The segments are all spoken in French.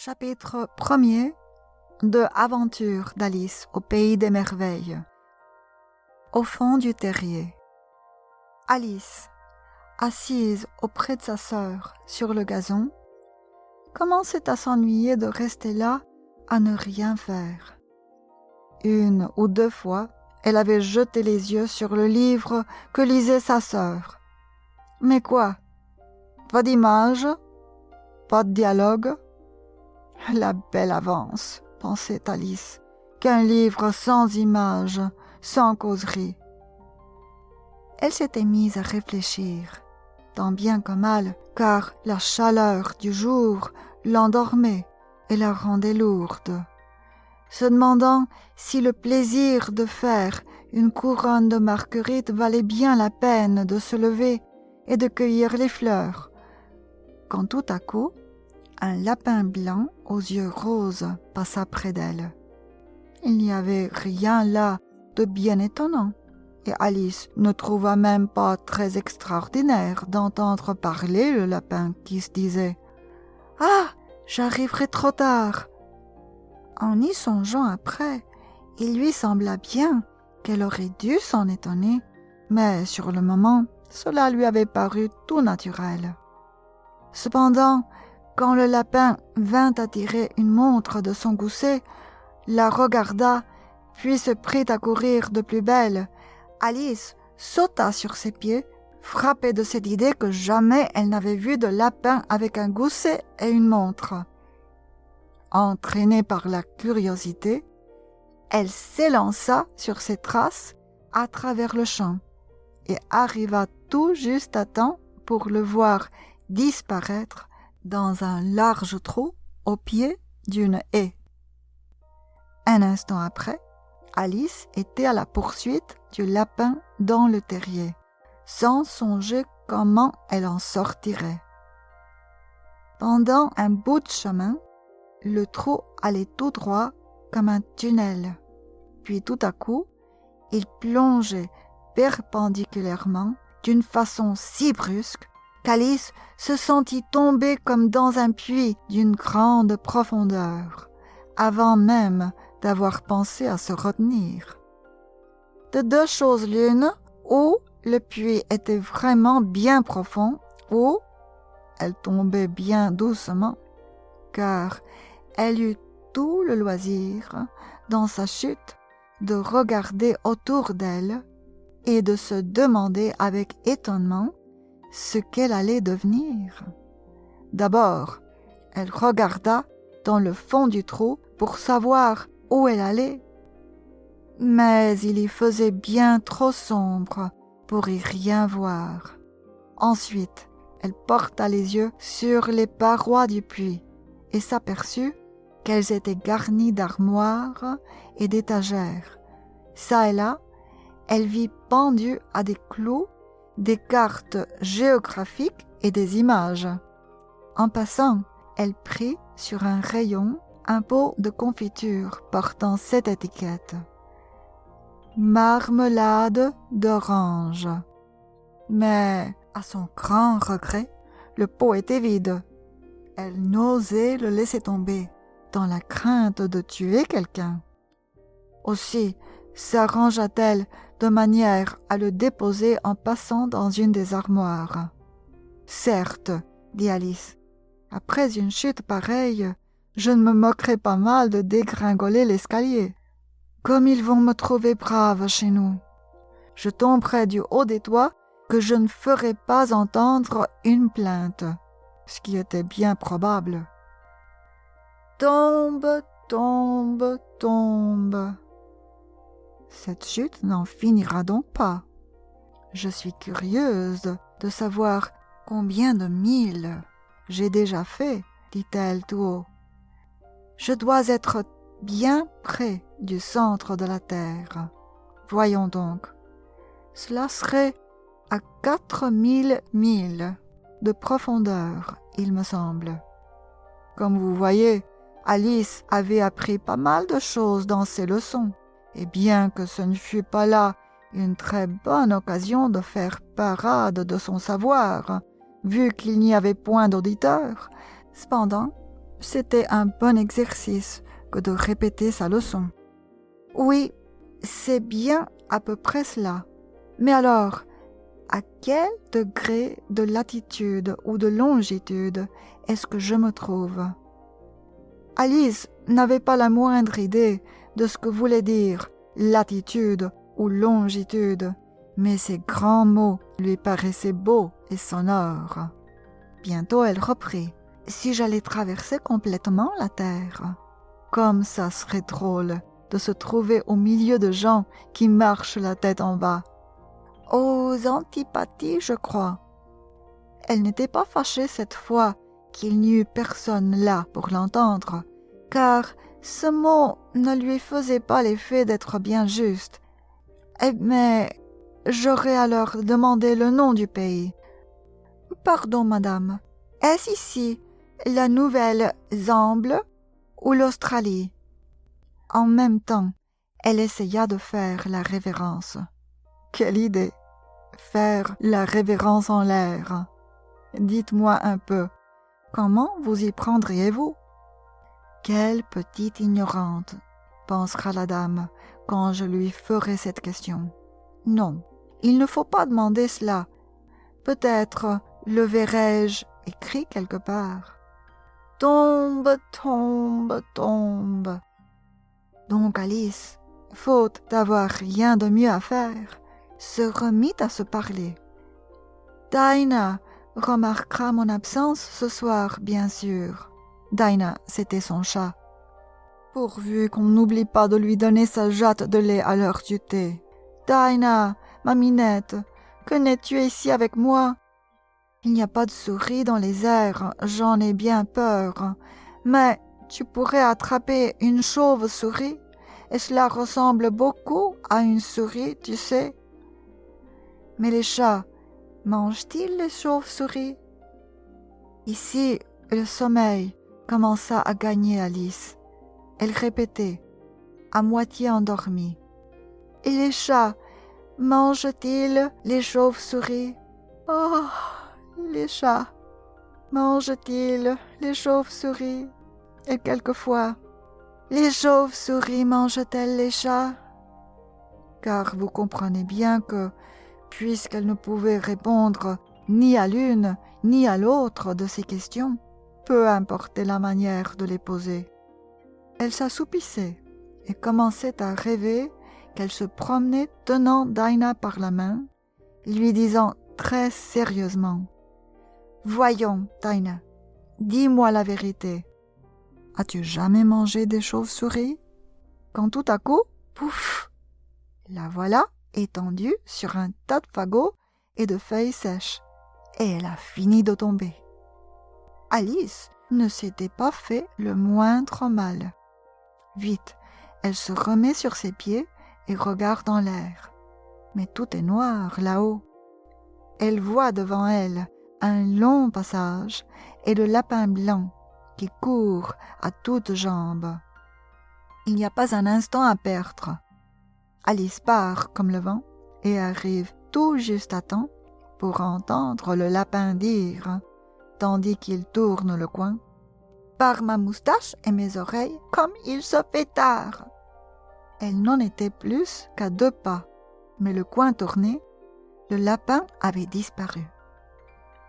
Chapitre 1er de Aventure d'Alice au pays des merveilles. Au fond du terrier. Alice, assise auprès de sa sœur sur le gazon, commençait à s'ennuyer de rester là à ne rien faire. Une ou deux fois, elle avait jeté les yeux sur le livre que lisait sa sœur. Mais quoi? Pas d'image? Pas de dialogue? La belle avance, pensait Alice, qu'un livre sans images, sans causerie. Elle s'était mise à réfléchir, tant bien que mal, car la chaleur du jour l'endormait et la rendait lourde, se demandant si le plaisir de faire une couronne de marguerites valait bien la peine de se lever et de cueillir les fleurs, quand tout à coup, un lapin blanc aux yeux roses passa près d'elle. Il n'y avait rien là de bien étonnant, et Alice ne trouva même pas très extraordinaire d'entendre parler le lapin qui se disait « Ah, j'arriverai trop tard !» En y songeant après, il lui sembla bien qu'elle aurait dû s'en étonner, mais sur le moment, cela lui avait paru tout naturel. Cependant, quand le lapin vint à tirer une montre de son gousset, la regarda, puis se prit à courir de plus belle. Alice sauta sur ses pieds, frappée de cette idée que jamais elle n'avait vu de lapin avec un gousset et une montre. Entraînée par la curiosité, elle s'élança sur ses traces à travers le champ et arriva tout juste à temps pour le voir disparaître dans un large trou au pied d'une haie. Un instant après, Alice était à la poursuite du lapin dans le terrier, sans songer comment elle en sortirait. Pendant un bout de chemin, le trou allait tout droit comme un tunnel, puis tout à coup, il plongeait perpendiculairement d'une façon si brusque qu'Alice se sentit tomber comme dans un puits d'une grande profondeur, avant même d'avoir pensé à se retenir. De deux choses l'une, ou le puits était vraiment bien profond, ou elle tombait bien doucement, car elle eut tout le loisir, dans sa chute, de regarder autour d'elle et de se demander avec étonnement ce qu'elle allait devenir. D'abord, elle regarda dans le fond du trou pour savoir où elle allait. Mais il y faisait bien trop sombre pour y rien voir. Ensuite, elle porta les yeux sur les parois du puits et s'aperçut qu'elles étaient garnies d'armoires et d'étagères. Ça et là, elle vit pendues à des clous des cartes géographiques et des images. En passant, elle prit sur un rayon un pot de confiture portant cette étiquette. Marmelade d'orange. Mais, à son grand regret, le pot était vide. Elle n'osait le laisser tomber, dans la crainte de tuer quelqu'un. Aussi, s'arrangea-t-elle de manière à le déposer en passant dans une des armoires. « Certes, dit Alice, après une chute pareille, je ne me moquerai pas mal de dégringoler l'escalier. Comme ils vont me trouver brave chez nous. Je tomberai du haut des toits que je ne ferai pas entendre une plainte, ce qui était bien probable. Tombe, tombe, tombe. Cette chute n'en finira donc pas. Je suis curieuse de savoir combien de milles j'ai déjà fait, dit-elle tout haut. Je dois être bien près du centre de la Terre. Voyons donc. Cela serait à 4000 milles de profondeur, il me semble. Comme vous voyez, Alice avait appris pas mal de choses dans ses leçons. Et bien que ce ne fût pas là une très bonne occasion de faire parade de son savoir, vu qu'il n'y avait point d'auditeurs, cependant, C'était un bon exercice que de répéter sa leçon. Oui, c'est bien à peu près cela. Mais alors, à quel degré de latitude ou de longitude est-ce que je me trouve? Alice n'avait pas la moindre idée de ce que voulait dire latitude ou longitude, mais ces grands mots lui paraissaient beaux et sonores. Bientôt elle reprit. Si j'allais traverser complètement la Terre, comme ça serait drôle de se trouver au milieu de gens qui marchent la tête en bas. Aux antipathies, je crois. Elle n'était pas fâchée cette fois qu'il n'y eut personne là pour l'entendre, car ce mot ne lui faisait pas l'effet d'être bien juste. Mais j'aurais alors demandé le nom du pays. « Pardon, madame, est-ce ici la Nouvelle-Zambie ou l'Australie ?» En même temps, elle essaya de faire la révérence. Quelle idée! Faire la révérence en l'air. Dites-moi un peu, comment vous y prendriez-vous? Quelle petite ignorante, pensera la dame, quand je lui ferai cette question. Non, il ne faut pas demander cela. Peut-être le verrai-je écrit quelque part. Tombe, tombe, tombe. Donc Alice, faute d'avoir rien de mieux à faire, se remit à se parler. Dinah remarquera mon absence ce soir, bien sûr. Dinah, c'était son chat. Pourvu qu'on n'oublie pas de lui donner sa jatte de lait à l'heure du thé. Dinah, ma minette, que n'es-tu ici avec moi? Il n'y a pas de souris dans les airs, j'en ai bien peur. Mais tu pourrais attraper une chauve-souris, et cela ressemble beaucoup à une souris, tu sais. Mais les chats, mangent-ils les chauves-souris? Ici, le sommeil commença à gagner Alice. Elle répétait, à moitié endormie. Et les chats, mangent-ils les chauves-souris? Oh, les chats, mangent-ils les chauves-souris? Et quelquefois, les chauves-souris mangent-elles les chats? Car vous comprenez bien que, puisqu'elle ne pouvait répondre ni à l'une ni à l'autre de ces questions, peu importait la manière de les poser. Elle s'assoupissait et commençait à rêver qu'elle se promenait tenant Dinah par la main, lui disant très sérieusement « Voyons, Dinah, dis-moi la vérité. As-tu jamais mangé des chauves-souris ?» Quand tout à coup, pouf, la voilà étendue sur un tas de fagots et de feuilles sèches, et elle a fini de tomber. Alice ne s'était pas fait le moindre mal. Vite, elle se remet sur ses pieds et regarde en l'air. Mais tout est noir là-haut. Elle voit devant elle un long passage et le lapin blanc qui court à toutes jambes. Il n'y a pas un instant à perdre. Alice part comme le vent et arrive tout juste à temps pour entendre le lapin dire, tandis qu'il tourne le coin, « Par ma moustache et mes oreilles, comme il se fait tard !» Elle n'en était plus qu'à 2 pas, mais le coin tourné, le lapin avait disparu.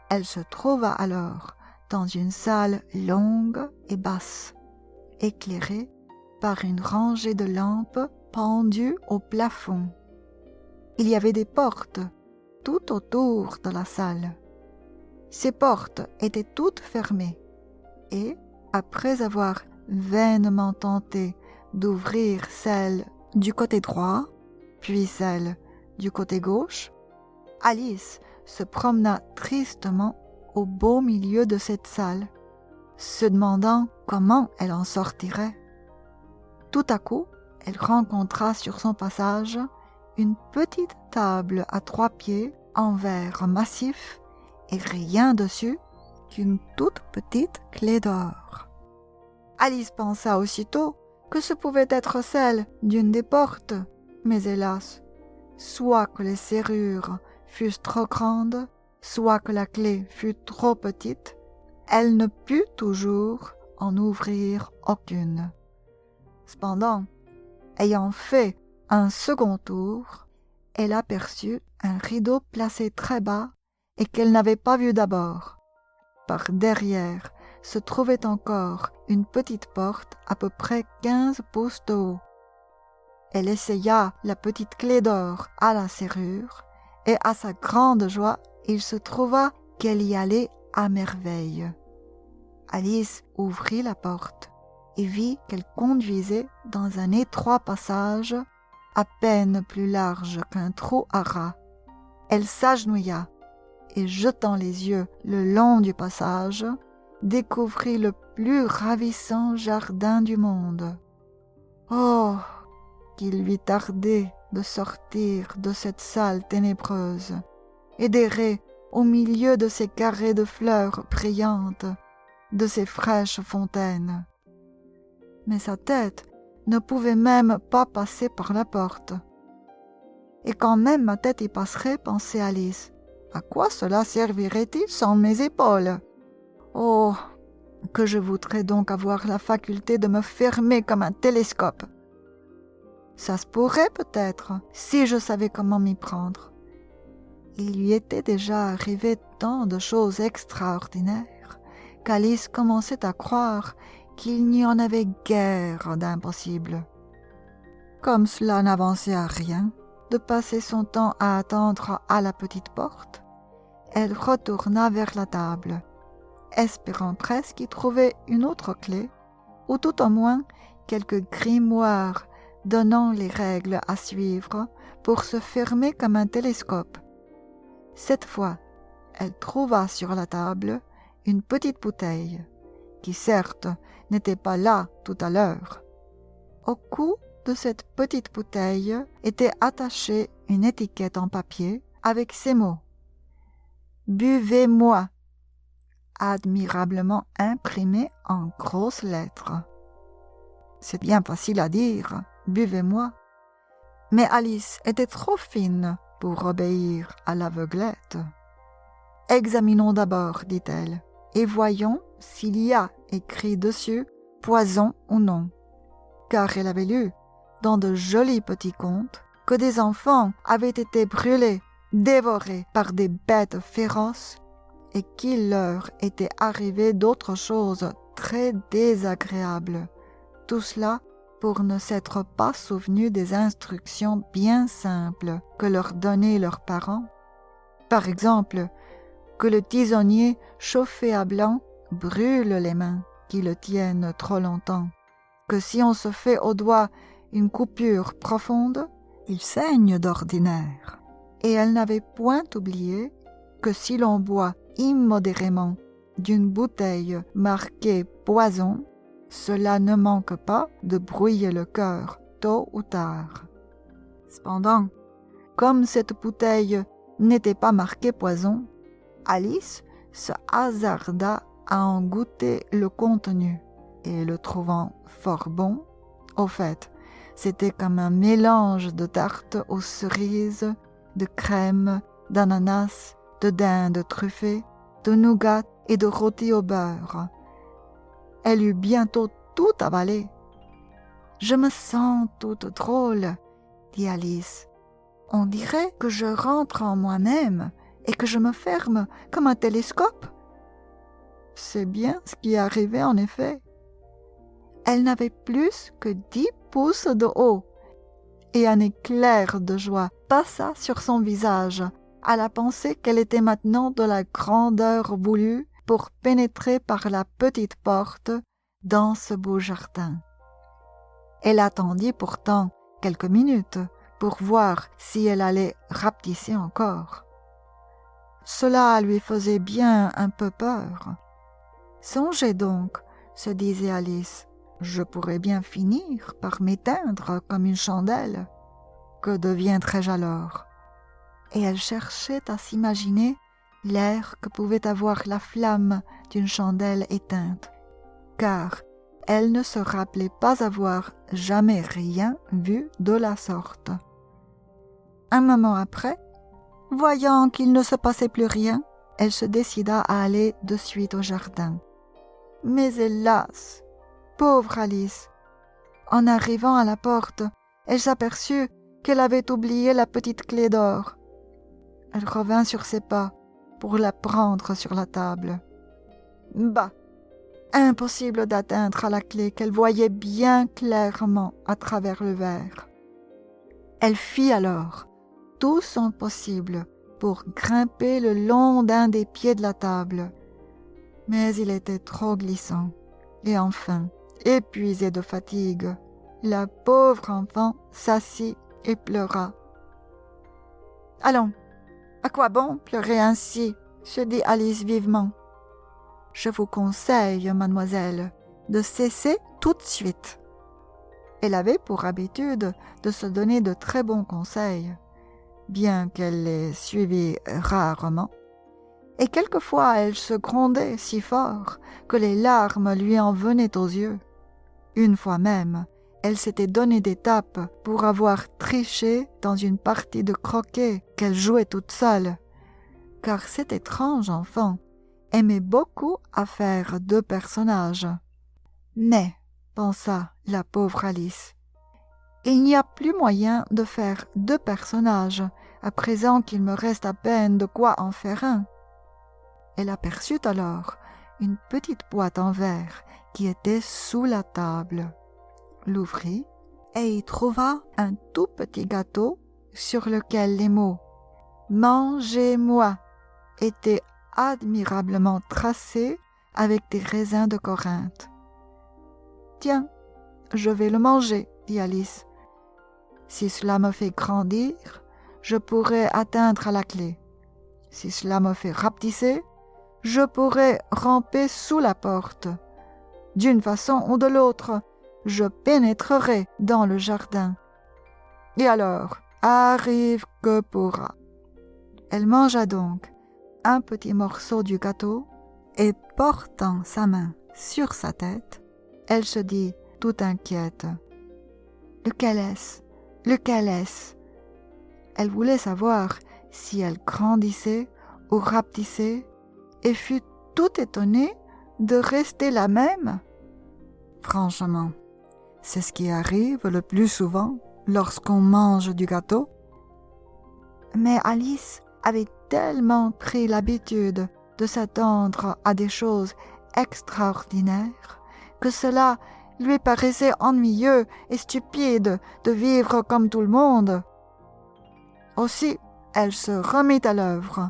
Elle se trouva alors dans une salle longue et basse, éclairée par une rangée de lampes pendues au plafond. Il y avait des portes tout autour de la salle. Ces portes étaient toutes fermées, et, après avoir vainement tenté d'ouvrir celle du côté droit, puis celle du côté gauche, Alice se promena tristement au beau milieu de cette salle, se demandant comment elle en sortirait. Tout à coup, elle rencontra sur son passage une petite table à 3 pieds en verre massif et rien dessus qu'une toute petite clé d'or. Alice pensa aussitôt que ce pouvait être celle d'une des portes, mais hélas, soit que les serrures fussent trop grandes, soit que la clé fût trop petite, elle ne put toujours en ouvrir aucune. Cependant, ayant fait un second tour, elle aperçut un rideau placé très bas et qu'elle n'avait pas vu d'abord. Par derrière se trouvait encore une petite porte à peu près 15 pouces de haut. Elle essaya la petite clé d'or à la serrure, et à sa grande joie, il se trouva qu'elle y allait à merveille. Alice ouvrit la porte et vit qu'elle conduisait dans un étroit passage à peine plus large qu'un trou à rats. Elle s'agenouilla et, jetant les yeux le long du passage, découvrit le plus ravissant jardin du monde. Oh, qu'il lui tardait de sortir de cette salle ténébreuse et d'errer au milieu de ces carrés de fleurs brillantes, de ces fraîches fontaines. Mais sa tête ne pouvait même pas passer par la porte. Et quand même ma tête y passerait, pensait Alice, à quoi cela servirait-il sans mes épaules? Oh, que je voudrais donc avoir la faculté de me fermer comme un télescope. Ça se pourrait peut-être, si je savais comment m'y prendre. Il lui était déjà arrivé tant de choses extraordinaires qu'Alice commençait à croire qu'il n'y en avait guère d'impossible. Comme cela n'avançait à rien de passer son temps à attendre à la petite porte, elle retourna vers la table, espérant presque y trouver une autre clé, ou tout au moins quelques grimoires donnant les règles à suivre pour se fermer comme un télescope. Cette fois, elle trouva sur la table une petite bouteille, qui certes n'était pas là tout à l'heure. Au cou de cette petite bouteille était attachée une étiquette en papier avec ces mots « Buvez-moi » admirablement imprimés en grosses lettres. C'est bien facile à dire « Buvez-moi », mais Alice était trop fine pour obéir à l'aveuglette. « Examinons d'abord, dit-elle, et voyons s'il y a écrit dessus poison ou non. » Car elle avait lu, dans de jolis petits contes, que des enfants avaient été brûlés, dévorés par des bêtes féroces, et qu'il leur était arrivé d'autres choses très désagréables. Tout cela pour ne s'être pas souvenu des instructions bien simples que leur donnaient leurs parents. Par exemple, que le tisonnier chauffé à blanc brûle les mains qui le tiennent trop longtemps, que si on se fait au doigt une coupure profonde, il saigne d'ordinaire. Et elle n'avait point oublié que si l'on boit immodérément d'une bouteille marquée poison, cela ne manque pas de brouiller le cœur tôt ou tard. Cependant, comme cette bouteille n'était pas marquée poison, Alice se hasarda à en goûter le contenu, et le trouvant fort bon, au fait, c'était comme un mélange de tarte aux cerises, de crème, d'ananas, de dinde truffée, de nougat et de rôti au beurre. Elle eut bientôt tout avalé. « Je me sens toute drôle, » dit Alice. « On dirait que je rentre en moi-même et que je me ferme comme un télescope. » C'est bien ce qui arrivait en effet. Elle n'avait plus que 10 pouces de haut, et un éclair de joie passa sur son visage à la pensée qu'elle était maintenant de la grandeur voulue pour pénétrer par la petite porte dans ce beau jardin. Elle attendit pourtant quelques minutes pour voir si elle allait rapetisser encore. Cela lui faisait bien un peu peur. « Songez donc, se disait Alice, je pourrais bien finir par m'éteindre comme une chandelle. Que deviendrais-je alors ?» Et elle cherchait à s'imaginer l'air que pouvait avoir la flamme d'une chandelle éteinte, car elle ne se rappelait pas avoir jamais rien vu de la sorte. Un moment après, voyant qu'il ne se passait plus rien, elle se décida à aller de suite au jardin. Mais hélas, pauvre Alice, en arrivant à la porte, elle s'aperçut qu'elle avait oublié la petite clé d'or. Elle revint sur ses pas pour la prendre sur la table. Bah, impossible d'atteindre à la clé qu'elle voyait bien clairement à travers le verre. Elle fit alors tout son possible pour grimper le long d'un des pieds de la table. Mais il était trop glissant, et enfin, épuisée de fatigue, la pauvre enfant s'assit et pleura. « Allons, à quoi bon pleurer ainsi ?» se dit Alice vivement. « Je vous conseille, mademoiselle, de cesser tout de suite. » Elle avait pour habitude de se donner de très bons conseils, bien qu'elle les suivît rarement, et quelquefois elle se grondait si fort que les larmes lui en venaient aux yeux. Une fois même, elle s'était donné des tapes pour avoir triché dans une partie de croquet qu'elle jouait toute seule, car cette étrange enfant aimait beaucoup à faire 2 personnages. Mais, pensa la pauvre Alice, il n'y a plus moyen de faire 2 personnages, à présent qu'il me reste à peine de quoi en faire un. Elle aperçut alors une petite boîte en verre qui était sous la table, l'ouvrit et y trouva un tout petit gâteau sur lequel les mots « Mangez-moi » étaient admirablement tracés avec des raisins de Corinthe. « Tiens, je vais le manger, » dit Alice. « Si cela me fait grandir, je pourrai atteindre à la clé. Si cela me fait rapetisser, je pourrai ramper sous la porte. D'une façon ou de l'autre, je pénétrerai dans le jardin. Et alors, arrive que pourra. » Elle mangea donc un petit morceau du gâteau et, portant sa main sur sa tête, elle se dit tout inquiète. « Lequel est-ce ? Lequel est-ce » Elle voulait savoir si elle grandissait ou rapetissait et fut tout étonnée de rester la même. Franchement, c'est ce qui arrive le plus souvent lorsqu'on mange du gâteau. Mais Alice avait tellement pris l'habitude de s'attendre à des choses extraordinaires que cela lui paraissait ennuyeux et stupide de vivre comme tout le monde. Aussi, elle se remit à l'œuvre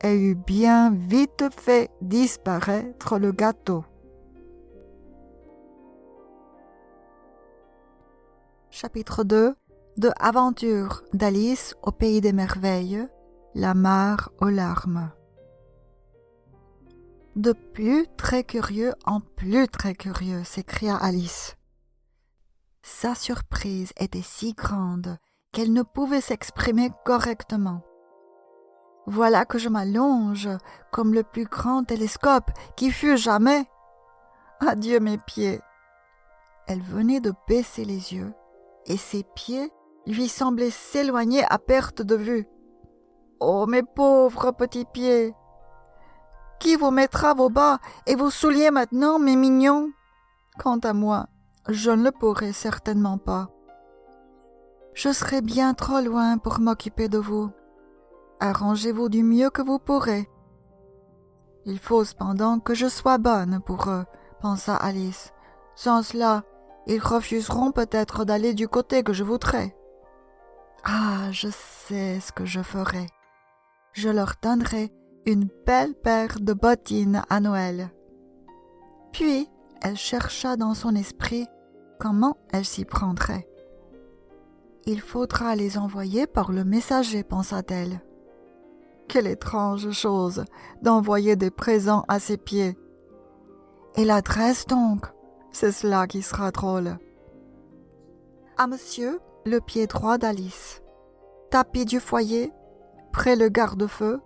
et eut bien vite fait disparaître le gâteau. Chapitre 2 de Aventure d'Alice au pays des merveilles, la mare aux larmes. De plus très curieux en plus très curieux, s'écria Alice. Sa surprise était si grande qu'elle ne pouvait s'exprimer correctement. Voilà que je m'allonge comme le plus grand télescope qui fut jamais. Adieu mes pieds. Elle venait de baisser les yeux, et ses pieds lui semblaient s'éloigner à perte de vue. Oh, mes pauvres petits pieds! Qui vous mettra vos bas et vos souliers maintenant, mes mignons? Quant à moi, je ne le pourrai certainement pas. Je serai bien trop loin pour m'occuper de vous. Arrangez-vous du mieux que vous pourrez. Il faut cependant que je sois bonne pour eux, pensa Alice. Sans cela, ils refuseront peut-être d'aller du côté que je voudrais. Ah, je sais ce que je ferai. Je leur donnerai une belle paire de bottines à Noël. Puis, elle chercha dans son esprit comment elle s'y prendrait. Il faudra les envoyer par le messager, pensa-t-elle. Quelle étrange chose d'envoyer des présents à ses pieds. Et l'adresse donc, c'est cela qui sera drôle. À monsieur, le pied droit d'Alice. Tapis du foyer, près le garde-feu,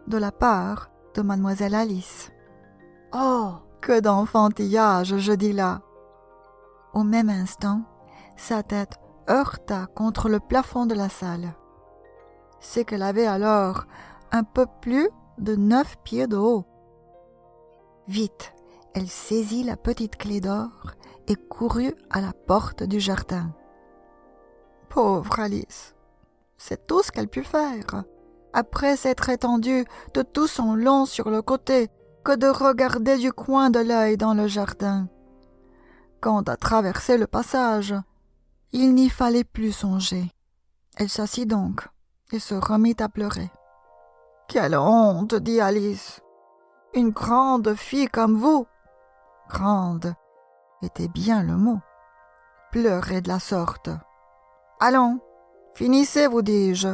de la part de mademoiselle Alice. Oh, que d'enfantillage, je dis là. Au même instant, sa tête heurta contre le plafond de la salle. C'est qu'elle avait alors un peu plus de 9 pieds de haut. Vite, Elle saisit la petite clé d'or et courut à la porte du jardin. Pauvre Alice, c'est tout ce qu'elle put faire, après s'être étendue de tout son long sur le côté, que de regarder du coin de l'œil dans le jardin. Quant à traverser le passage, il n'y fallait plus songer. Elle s'assit donc et se remit à pleurer. « Quelle honte !» dit Alice. « Une grande fille comme vous !» Grande était bien le mot. Pleurer de la sorte. « Allons, finissez, vous dis-je. »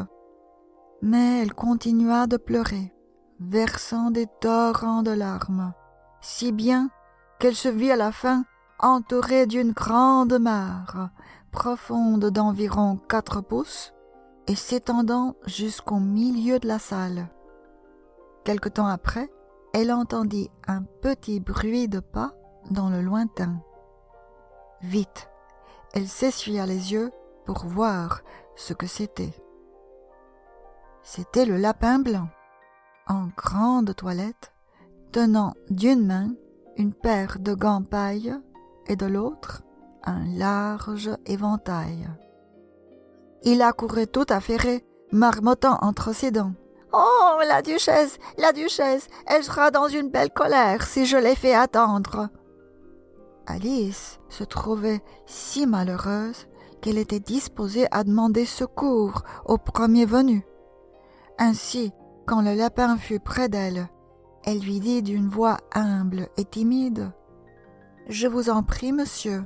Mais elle continua de pleurer, versant des torrents de larmes, si bien qu'elle se vit à la fin entourée d'une grande mare, profonde d'environ 4 pouces, et s'étendant jusqu'au milieu de la salle. Quelque temps après, elle entendit un petit bruit de pas dans le lointain. Vite, elle s'essuya les yeux pour voir ce que c'était. C'était le lapin blanc, en grande toilette, tenant d'une main une paire de gants paille et de l'autre un large éventail. Il accourait tout affairé, marmottant entre ses dents. « Oh, la duchesse, elle sera dans une belle colère si je l'ai fait attendre. » Alice se trouvait si malheureuse qu'elle était disposée à demander secours au premier venu. Ainsi, quand le lapin fut près d'elle, elle lui dit d'une voix humble et timide : « Je vous en prie, monsieur. »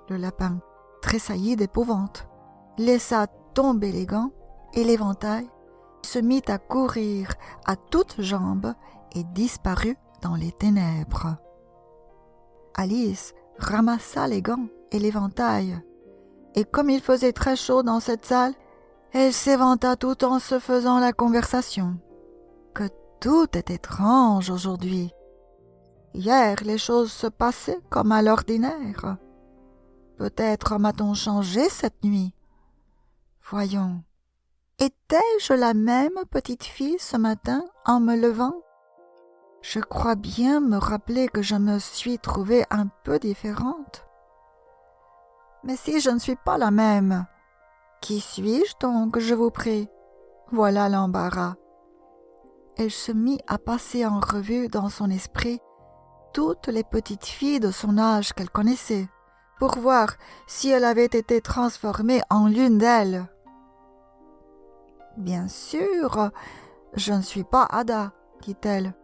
Le lapin tressaillit d'épouvante, laissa tomber les gants et l'éventail, se mit à courir à toutes jambes et disparut dans les ténèbres. Alice ramassa les gants et l'éventail, et comme il faisait très chaud dans cette salle, elle s'éventa tout en se faisant la conversation. Que tout est étrange aujourd'hui. Hier, les choses se passaient comme à l'ordinaire. Peut-être m'a-t-on changé cette nuit. Voyons, étais-je la même petite fille ce matin en me levant ? Je crois bien me rappeler que je me suis trouvée un peu différente. Mais si je ne suis pas la même, qui suis-je donc, je vous prie ? Voilà l'embarras. Elle se mit à passer en revue dans son esprit toutes les petites filles de son âge qu'elle connaissait, pour voir si elle avait été transformée en l'une d'elles. Bien sûr, je ne suis pas Ada, dit-elle.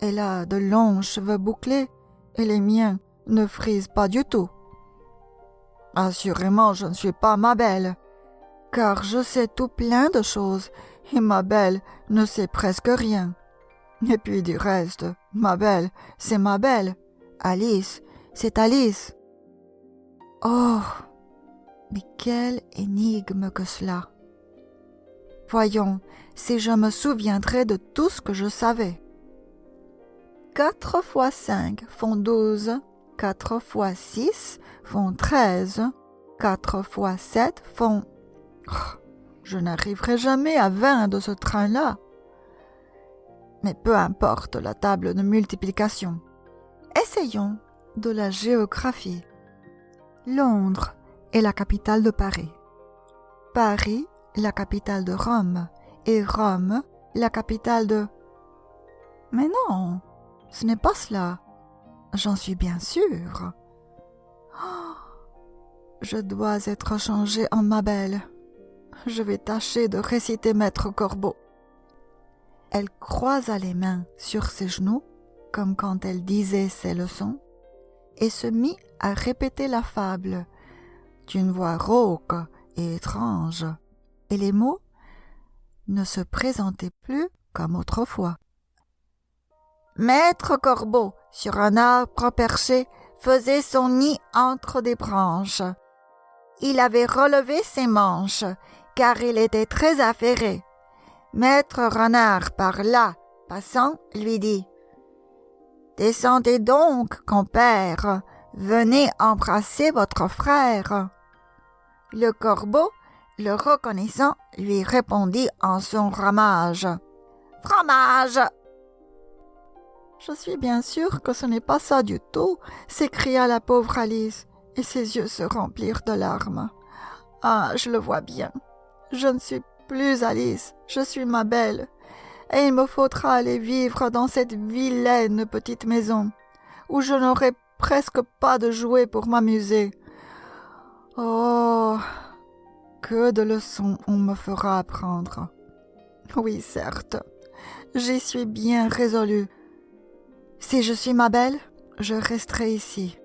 Elle a de longs cheveux bouclés et les miens ne frisent pas du tout. Assurément, je ne suis pas Mabel, car je sais tout plein de choses et Mabel ne sait presque rien. Et puis du reste, Mabel, c'est Mabel. Alice, c'est Alice. Oh, mais quelle énigme que cela. Voyons si je me souviendrai de tout ce que je savais. 4 fois 5 font 12, 4 fois 6 font 13, 4 fois 7 font... Oh, je n'arriverai jamais à 20 de ce train-là. Mais peu importe la table de multiplication. Essayons de la géographie. Londres est la capitale de Paris. Paris, la capitale de Rome. Et Rome, la capitale de... Mais non, ce n'est pas cela. J'en suis bien sûre. Oh, je dois être changée en Mabel. Je vais tâcher de réciter Maître Corbeau. Elle croisa les mains sur ses genoux, comme quand elle disait ses leçons, et se mit à répéter la fable, d'une voix rauque et étrange, et les mots ne se présentaient plus comme autrefois. Maître Corbeau, sur un arbre perché, faisait son nid entre des branches. Il avait relevé ses manches, car il était très affairé. Maître Renard, par là, passant, lui dit : « Descendez donc, compère, venez embrasser votre frère. » Le corbeau, le reconnaissant, lui répondit en son ramage : « Fromage !» Je suis bien sûre que ce n'est pas ça du tout, s'écria la pauvre Alice, et ses yeux se remplirent de larmes. Ah, je le vois bien. Je ne suis plus Alice, je suis ma belle, et il me faudra aller vivre dans cette vilaine petite maison, où je n'aurai presque pas de jouets pour m'amuser. Oh, que de leçons on me fera apprendre. Oui, certes, j'y suis bien résolue. Si je suis ma belle, je resterai ici.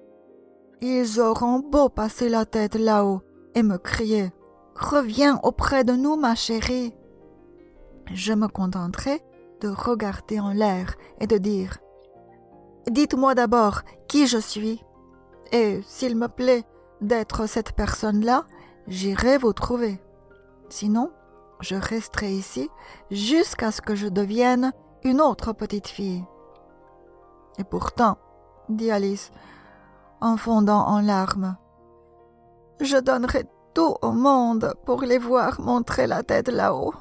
Ils auront beau passer la tête là-haut et me crier « Reviens auprès de nous, ma chérie !» Je me contenterai de regarder en l'air et de dire « Dites-moi d'abord qui je suis, et s'il me plaît d'être cette personne-là, j'irai vous trouver. Sinon, je resterai ici jusqu'à ce que je devienne une autre petite fille. » Et pourtant, dit Alice, en fondant en larmes, je donnerais tout au monde pour les voir montrer la tête là-haut.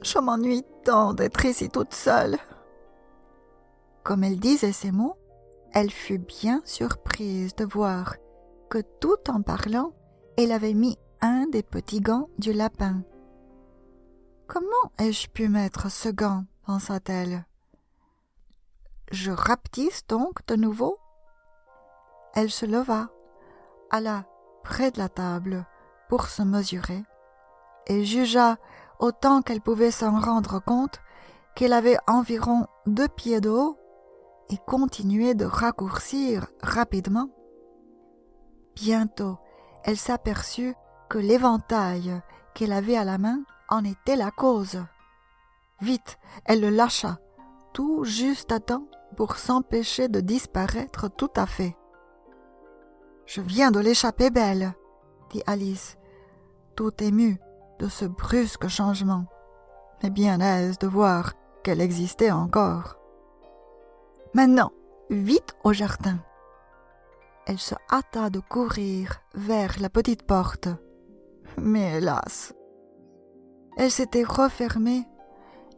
Je m'ennuie tant d'être ici toute seule. Comme elle disait ces mots, elle fut bien surprise de voir que tout en parlant, elle avait mis un des petits gants du lapin. « Comment ai-je pu mettre ce gant ?» pensa-t-elle. Je rapetisse donc de nouveau. Elle se leva, alla près de la table pour se mesurer, et jugea, autant qu'elle pouvait s'en rendre compte, qu'elle avait environ 2 pieds de haut, et continuait de raccourcir rapidement. Bientôt, elle s'aperçut que l'éventail qu'elle avait à la main en était la cause. Vite, elle le lâcha, tout juste à temps pour s'empêcher de disparaître tout à fait. « Je viens de l'échapper belle, » dit Alice, tout émue de ce brusque changement, mais bien aise de voir qu'elle existait encore. « Maintenant, vite au jardin !» Elle se hâta de courir vers la petite porte. Mais hélas, elle s'était refermée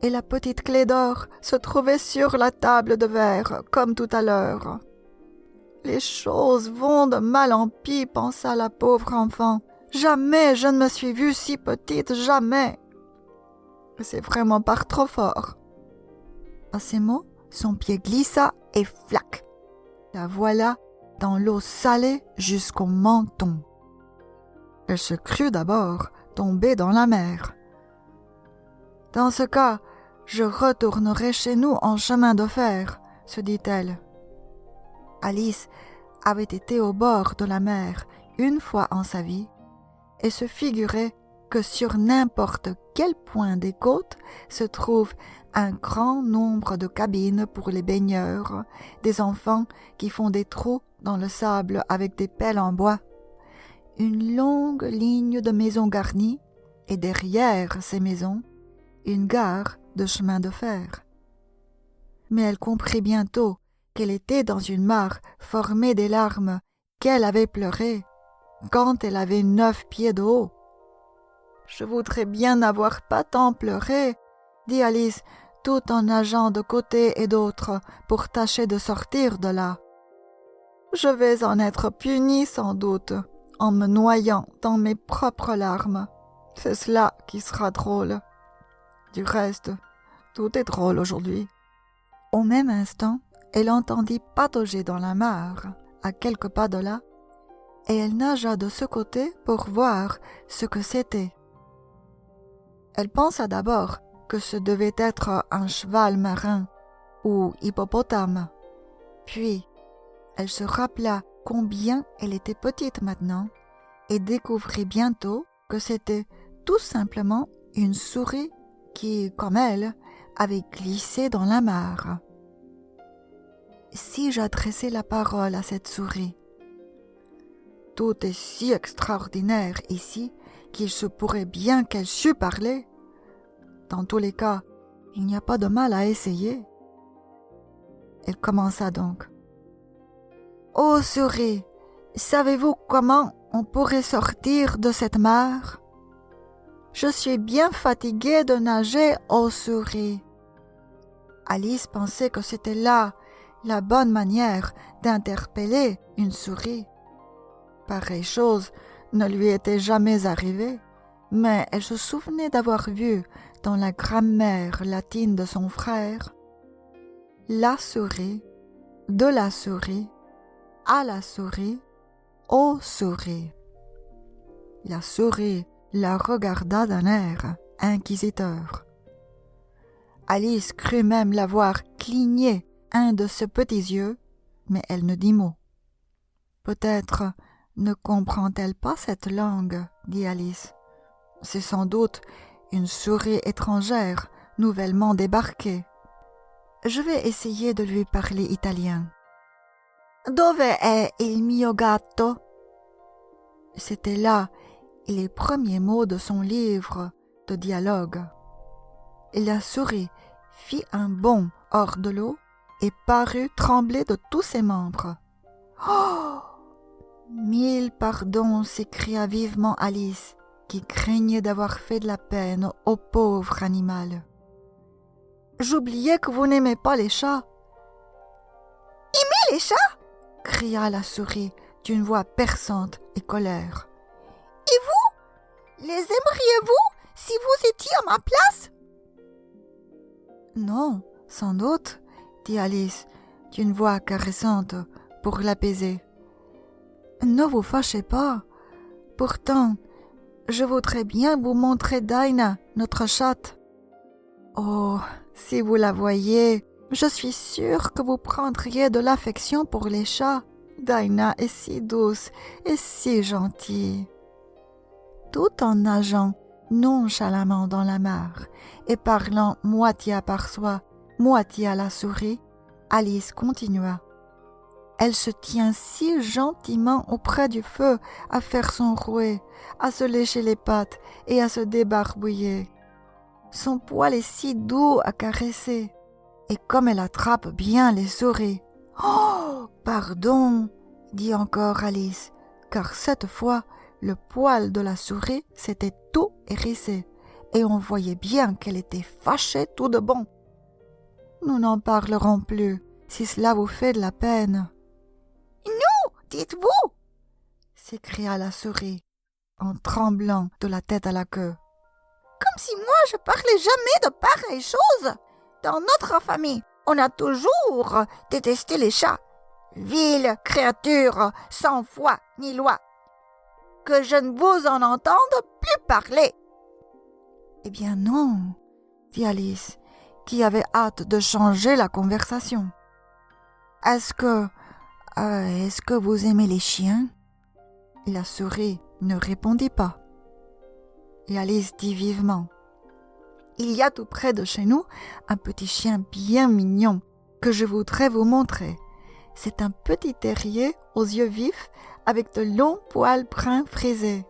et la petite clé d'or se trouvait sur la table de verre, comme tout à l'heure. Les choses vont de mal en pis, pensa la pauvre enfant. Jamais je ne me suis vue si petite, jamais. C'est vraiment par trop fort. À ces mots, son pied glissa et flac. La voilà dans l'eau salée jusqu'au menton. Elle se crut d'abord tombée dans la mer. Dans ce cas, je retournerai chez nous en chemin de fer, se dit-elle. Alice avait été au bord de la mer une fois en sa vie et se figurait que sur n'importe quel point des côtes se trouve un grand nombre de cabines pour les baigneurs, des enfants qui font des trous dans le sable avec des pelles en bois, une longue ligne de maisons garnies et derrière ces maisons, une gare de chemin de fer. Mais elle comprit bientôt qu'elle était dans une mare formée des larmes qu'elle avait pleurées quand elle avait 9 pieds de haut. « Je voudrais bien n'avoir pas tant pleuré, » dit Alice, tout en nageant de côté et d'autre pour tâcher de sortir de là. « Je vais en être punie sans doute, en me noyant dans mes propres larmes. C'est cela qui sera drôle. Du reste, tout est drôle aujourd'hui. » Au même instant, elle entendit patauger dans la mare, à quelques pas de là, et elle nagea de ce côté pour voir ce que c'était. Elle pensa d'abord que ce devait être un cheval marin ou hippopotame. Puis, elle se rappela combien elle était petite maintenant et découvrit bientôt que c'était tout simplement une souris qui, comme elle, avait glissé dans la mare. Si j'adressais la parole à cette souris? Tout est si extraordinaire ici qu'il se pourrait bien qu'elle sût parler. Dans tous les cas, il n'y a pas de mal à essayer. Elle commença donc. « Ô souris, savez-vous comment on pourrait sortir de cette mare? Je suis bien fatiguée de nager, ô souris. » Alice pensait que c'était là la bonne manière d'interpeller une souris. Pareille chose ne lui était jamais arrivée, mais elle se souvenait d'avoir vu dans la grammaire latine de son frère la souris, de la souris, à la souris, aux souris. La souris la regarda d'un air inquisiteur. Alice crut même la voir cligner un de ses petits yeux, mais elle ne dit mot. Peut-être ne comprend-elle pas cette langue, dit Alice. C'est sans doute une souris étrangère nouvellement débarquée. Je vais essayer de lui parler italien. Dove è il mio gatto? C'étaient là les premiers mots de son livre de dialogue. Et la souris fit un bond hors de l'eau et parut trembler de tous ses membres. « Oh ! Mille pardons !» s'écria vivement Alice, qui craignait d'avoir fait de la peine au pauvre animal. « J'oubliais que vous n'aimez pas les chats. »« Aimer les chats ?» cria la souris d'une voix perçante et colère. « Et vous? Les aimeriez-vous si vous étiez à ma place ?»« Non, sans doute, » dit Alice d'une voix caressante pour l'apaiser. « Ne vous fâchez pas. Pourtant, je voudrais bien vous montrer Dinah, notre chatte. Oh, si vous la voyiez, je suis sûre que vous prendriez de l'affection pour les chats. Dinah est si douce et si gentille. » Tout en nageant nonchalamment dans la mare et parlant moitié à part soi, moitié à la souris, Alice continua. Elle se tient si gentiment auprès du feu à faire son rouet, à se lécher les pattes et à se débarbouiller. Son poil est si doux à caresser. Et comme elle attrape bien les souris. « Oh, pardon !» dit encore Alice, car cette fois, le poil de la souris s'était tout hérissé, et on voyait bien qu'elle était fâchée tout de bon. « Nous n'en parlerons plus, si cela vous fait de la peine. »« Nous, dites-vous » s'écria la souris, en tremblant de la tête à la queue. « Comme si moi je parlais jamais de pareilles choses. Dans notre famille, on a toujours détesté les chats. Viles créatures sans foi ni loi. Que je ne vous en entende plus parler. » « Eh bien non, » dit Alice, qui avait hâte de changer la conversation. « Est-ce que vous aimez les chiens ?» La souris ne répondit pas. Et Alice dit vivement. « Il y a tout près de chez nous un petit chien bien mignon que je voudrais vous montrer. C'est un petit terrier aux yeux vifs avec de longs poils bruns frisés.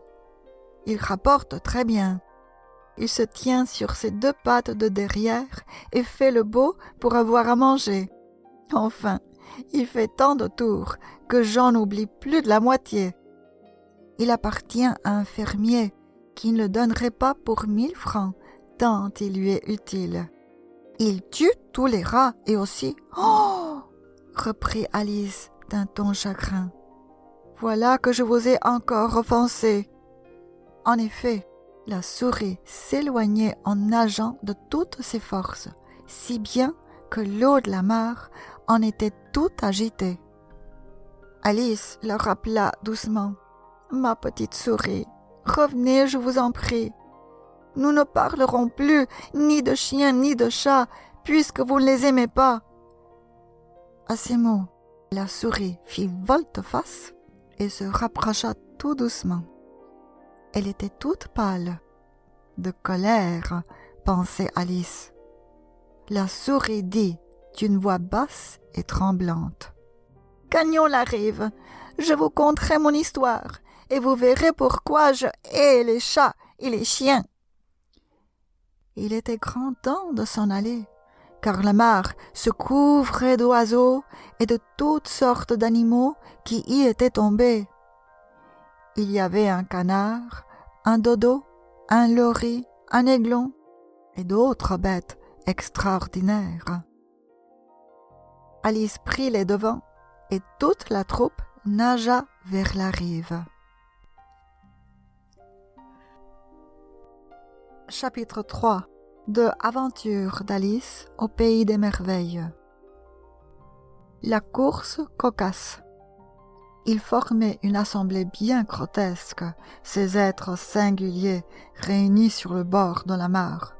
Il rapporte très bien. Il se tient sur ses deux pattes de derrière et fait le beau pour avoir à manger. Enfin, il fait tant de tours que j'en oublie plus de la moitié. Il appartient à un fermier qui ne le donnerait pas pour 1000 francs, tant il lui est utile. Il tue tous les rats et aussi... Oh !» reprit Alice d'un ton chagrin. « Voilà que je vous ai encore offensé. » En effet, la souris s'éloignait en nageant de toutes ses forces, si bien que l'eau de la mare en était toute agitée. Alice la rappela doucement. « Ma petite souris, revenez, je vous en prie. Nous ne parlerons plus ni de chiens ni de chats, puisque vous ne les aimez pas. » À ces mots, la souris fit volte-face et se rapprocha tout doucement. Elle était toute pâle. De colère, pensait Alice. La souris dit d'une voix basse et tremblante. « Gagnons la rive, je vous conterai mon histoire, et vous verrez pourquoi je hais les chats et les chiens. » Il était grand temps de s'en aller, car la mare se couvrait d'oiseaux et de toutes sortes d'animaux qui y étaient tombés. Il y avait un canard, un dodo, un lori, un aiglon et d'autres bêtes extraordinaires. Alice prit les devants et toute la troupe nagea vers la rive. Chapitre 3 de Aventure d'Alice au pays des merveilles. La course cocasse. Ils formaient une assemblée bien grotesque, ces êtres singuliers réunis sur le bord de la mare.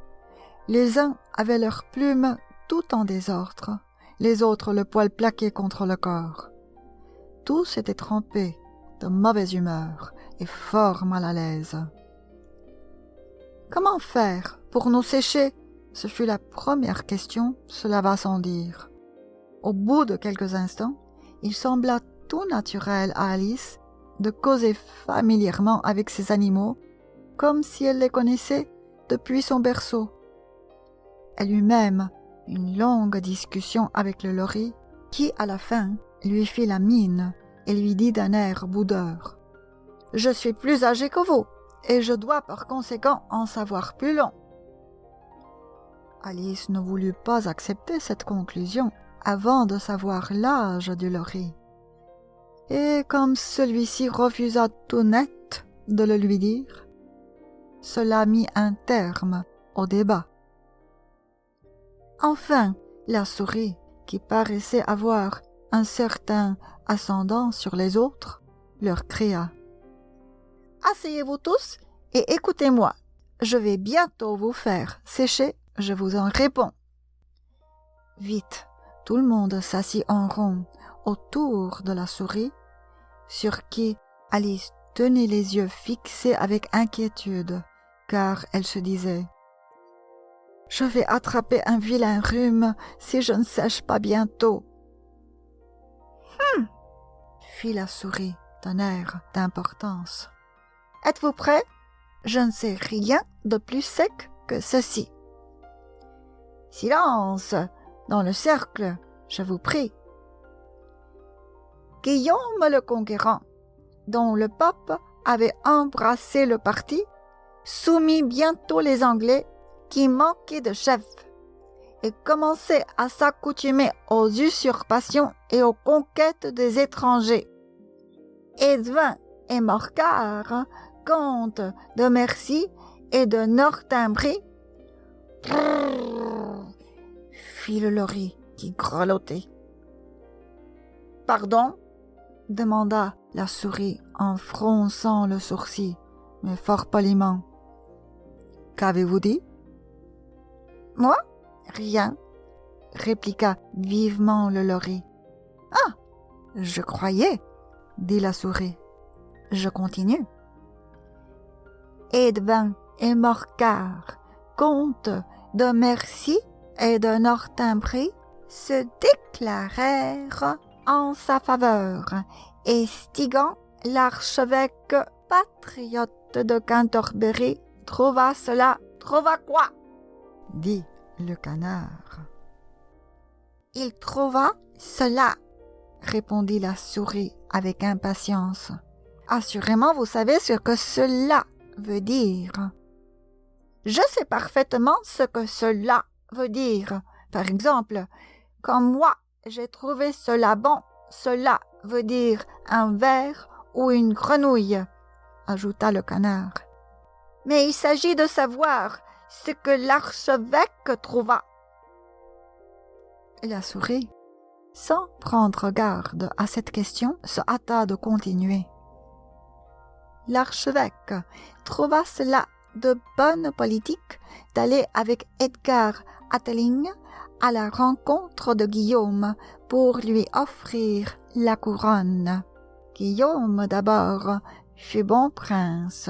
Les uns avaient leurs plumes tout en désordre, les autres le poil plaqué contre le corps. Tous étaient trempés, de mauvaise humeur et fort mal à l'aise. Comment faire pour nous sécher ? Ce fut la première question, cela va sans dire. Au bout de quelques instants, il sembla tout naturel à Alice de causer familièrement avec ces animaux, comme si elle les connaissait depuis son berceau. Elle eut même une longue discussion avec le lori, qui, à la fin, lui fit la mine et lui dit d'un air boudeur : « Je suis plus âgé que vous, et je dois par conséquent en savoir plus long. » Alice ne voulut pas accepter cette conclusion avant de savoir l'âge du lori. Et comme celui-ci refusa tout net de le lui dire, cela mit un terme au débat. Enfin, la souris, qui paraissait avoir un certain ascendant sur les autres, leur cria : « Asseyez-vous tous et écoutez-moi. Je vais bientôt vous faire sécher, je vous en réponds. » Vite, tout le monde s'assit en rond autour de la souris, sur qui Alice tenait les yeux fixés avec inquiétude, car elle se disait : « Je vais attraper un vilain rhume si je ne sèche pas bientôt. » Fit la souris d'un air d'importance. « Êtes-vous prêts ? Je ne sais rien de plus sec que ceci. » « Silence dans le cercle, je vous prie. » Guillaume le Conquérant, dont le pape avait embrassé le parti, soumit bientôt les Anglais qui manquaient de chef et commençaient à s'accoutumer aux usurpations et aux conquêtes des étrangers. Edwin et Morcar, comtes de Mercie et de Northumbrie, fit le lori qui grelottait. « Pardon ?» demanda la souris en fronçant le sourcil, mais fort poliment. « Qu'avez-vous dit ?»« Moi ? Rien, » répliqua vivement le lori. « Ah, je croyais, » dit la souris. « Je continue. Edwin et Morcar, comtes de Mercie et de Northumbrie, se déclarèrent en sa faveur, et Stigand, l'archevêque patriote de Cantorbéry, trouva cela. « Trouva quoi ?» dit le canard. « Il trouva cela, » répondit la souris avec impatience. « Assurément, vous savez ce que cela veut dire. »« Je sais parfaitement ce que cela veut dire. Par exemple, quand moi j'ai trouvé cela bon, cela veut dire un ver ou une grenouille, » ajouta le canard. « Mais il s'agit de savoir ce que l'archevêque trouva. » La souris, sans prendre garde à cette question, se hâta de continuer. L'archevêque trouva cela de bonne politique d'aller avec Edgar Atheling à la rencontre de Guillaume pour lui offrir la couronne. Guillaume d'abord fut bon prince,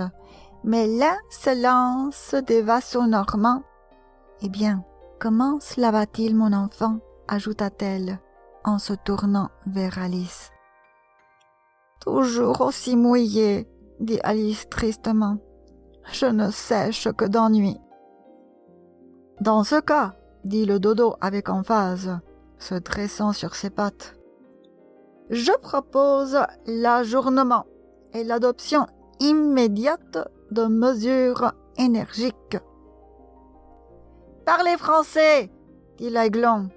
mais l'insolence des vassaux normands. « Eh bien, comment cela va-t-il, mon enfant ?» ajouta-t-elle en se tournant vers Alice. « Toujours aussi mouillé, » dit Alice tristement. « Je ne sèche que d'ennui. »« Dans ce cas, » dit le dodo avec emphase, se dressant sur ses pattes, « je propose l'ajournement et l'adoption immédiate de mesures énergiques. »« Parlez français !» dit l'aiglon.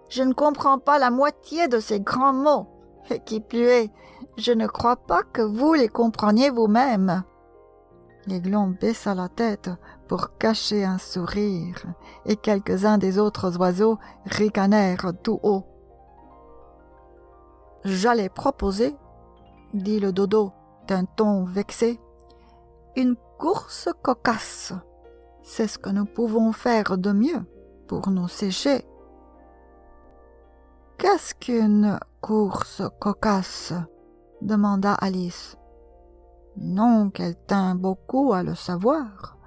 Je ne comprends pas la moitié de ces grands mots. Et qui plus est, je ne crois pas que vous les compreniez vous-même. » L'aiglon baissa la tête pour cacher un sourire, et quelques-uns des autres oiseaux ricanèrent tout haut. « J'allais proposer, » dit le dodo d'un ton vexé, « une course cocasse. C'est ce que nous pouvons faire de mieux pour nous sécher. » « Qu'est-ce qu'une course cocasse ?» demanda Alice. Non qu'elle tînt beaucoup à le savoir,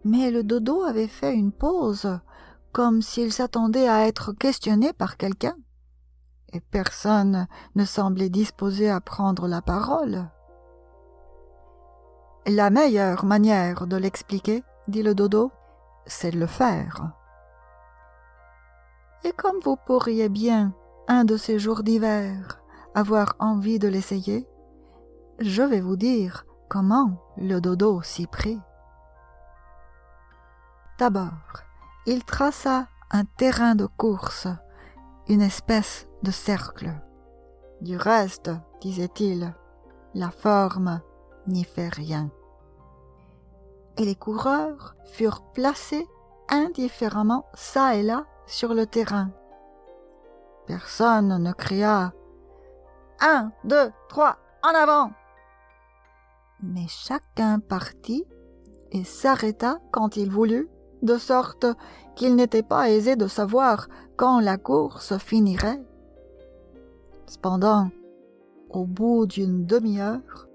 mais le dodo avait fait une pause, comme s'il s'attendait à être questionné par quelqu'un, et personne ne semblait disposé à prendre la parole. « La meilleure manière de l'expliquer, dit le dodo, c'est de le faire. Et comme vous pourriez bien, un de ces jours d'hiver, avoir envie de l'essayer, je vais vous dire comment le dodo s'y prit. D'abord, il traça un terrain de course, une espèce de cercle. Du reste, disait-il, la forme n'y fait rien. Et les coureurs furent placés indifféremment çà et là sur le terrain. Personne ne cria « 1, 2, 3, en avant !» Mais chacun partit et s'arrêta quand il voulut, de sorte qu'il n'était pas aisé de savoir quand la course finirait. Cependant, au bout d'une demi-heure,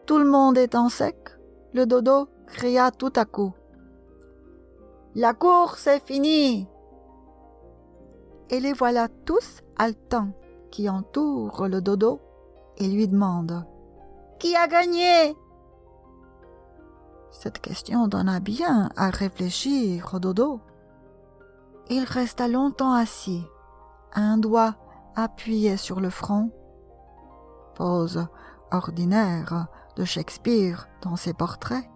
tout le monde étant sec, le dodo cria tout à coup « La course est finie !» Et les voilà tous haletants qui entourent le dodo et lui demandent « Qui a gagné ?» Cette question donna bien à réfléchir au dodo. Il resta longtemps assis, un doigt appuyé sur le front, pose ordinaire de Shakespeare dans ses portraits,